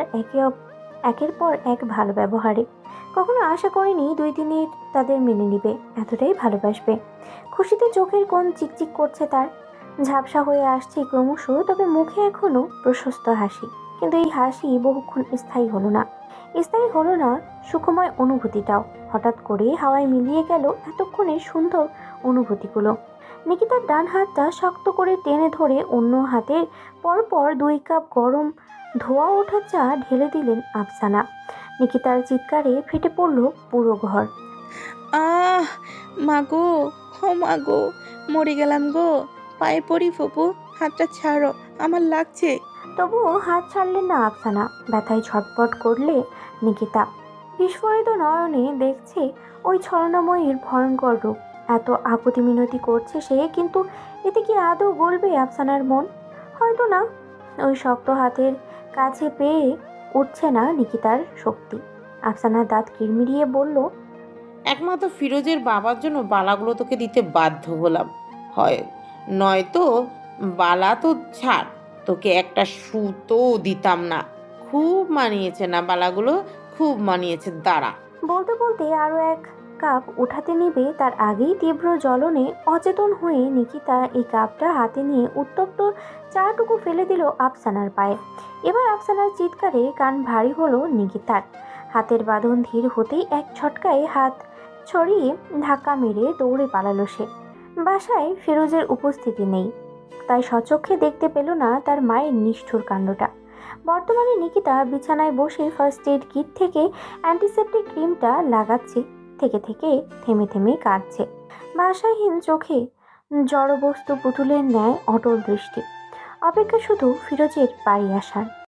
একের পর এক ভালো ব্যবহারে। কখনো আশা করেনি 2 দিনের তাদের মেনে নিবে, এতটাই ভালোবাসবে। খুশিতে চোখের কোণ চিকচিক করছে তার, ঝাপসা হয়ে আসছে ক্রমশ, তবে মুখে এখনো প্রশস্ত হাসি। কিন্তু এই হাসি বহুক্ষণ স্থায়ী হলো না। স্থায়ী হলো না সুখময় অনুভূতিটাও। হঠাৎ করে হাওয়ায় মিলিয়ে গেল এতক্ষণের সুন্দর অনুভূতিগুলো। নিকিতার ডান হাতটা শক্ত করে টেনে ধরে অন্য হাতের পরপর 2 কাপ গরম ধোয়া ওঠা চা ঢেলে দিলেন আফসানা। নিকিতার চিৎকারে ফেটে পড়ল পুরো ঘর। আহ মাগো, ও মাগো, মরে গেলাম গো। পায়ে পড়ি ফুপু, হাতটা ছাড়ো, আমার লাগছে। তবুও হাত ছাড়লেন না আফসানা। ব্যথায় ছটপট করলে নিকিতা। বিস্ফোরিত নয়নে দেখছে ওই ছলনাময়ীর ভয়ঙ্কর রূপ। এত আকুতি মিনতি করছে সে, কিন্তু এতে কি আদৌ গলবে আফসানার মন? হয়তো না। ওই শক্ত হাতের কাছে পেয়ে উঠছে না নিকিতার শক্তি। আফসানার দাঁত কিরমিরিয়ে বলল, একমাত্র ফিরোজের বাবার জন্য বালাগুলো তোকে দিতে বাধ্য হলাম, হয় নয়তো বালা তো ছাড়, তোকে একটা সুতো দিতাম না। খুব মানিয়েছে না বালাগুলো? খুব মানিয়েছে, দাঁড়া। বলতে বলতে আরো 1 কাপ উঠাতে নিবে, তার আগেই তীব্র জ্বলনে অচেতন হয়ে নিকিতা এই কাপটা হাতে নিয়ে উত্তপ্ত চাটুকু ফেলে দিল আফসানার পায়ে। এবার আফসানার চিৎকারে কান ভারী হলো নিকিতার। হাতের বাঁধন ধীর হতেই এক ছটকায় হাত ছড়িয়ে ধাক্কা মেরে দৌড়ে পালালো সে। বাসায় ফিরোজের উপস্থিতি নেই, তাই সচক্ষে দেখতে পেল না তার মায়ের নিষ্ঠুর কাণ্ডটা। বর্তমানে নিকিতা বিছানায় বসে ফার্স্ট এড কিট থেকে অ্যান্টিসেপ্টিক ক্রিমটা লাগাচ্ছে, থেকে থেকে থেমে থেমে কাঁদছে। ভাষাহীন চোখে জড়বস্তু পুতুলের ন্যায় অটল দৃষ্টি। অপেক্ষা শুধু ফিরোজের বাড়ি আসার।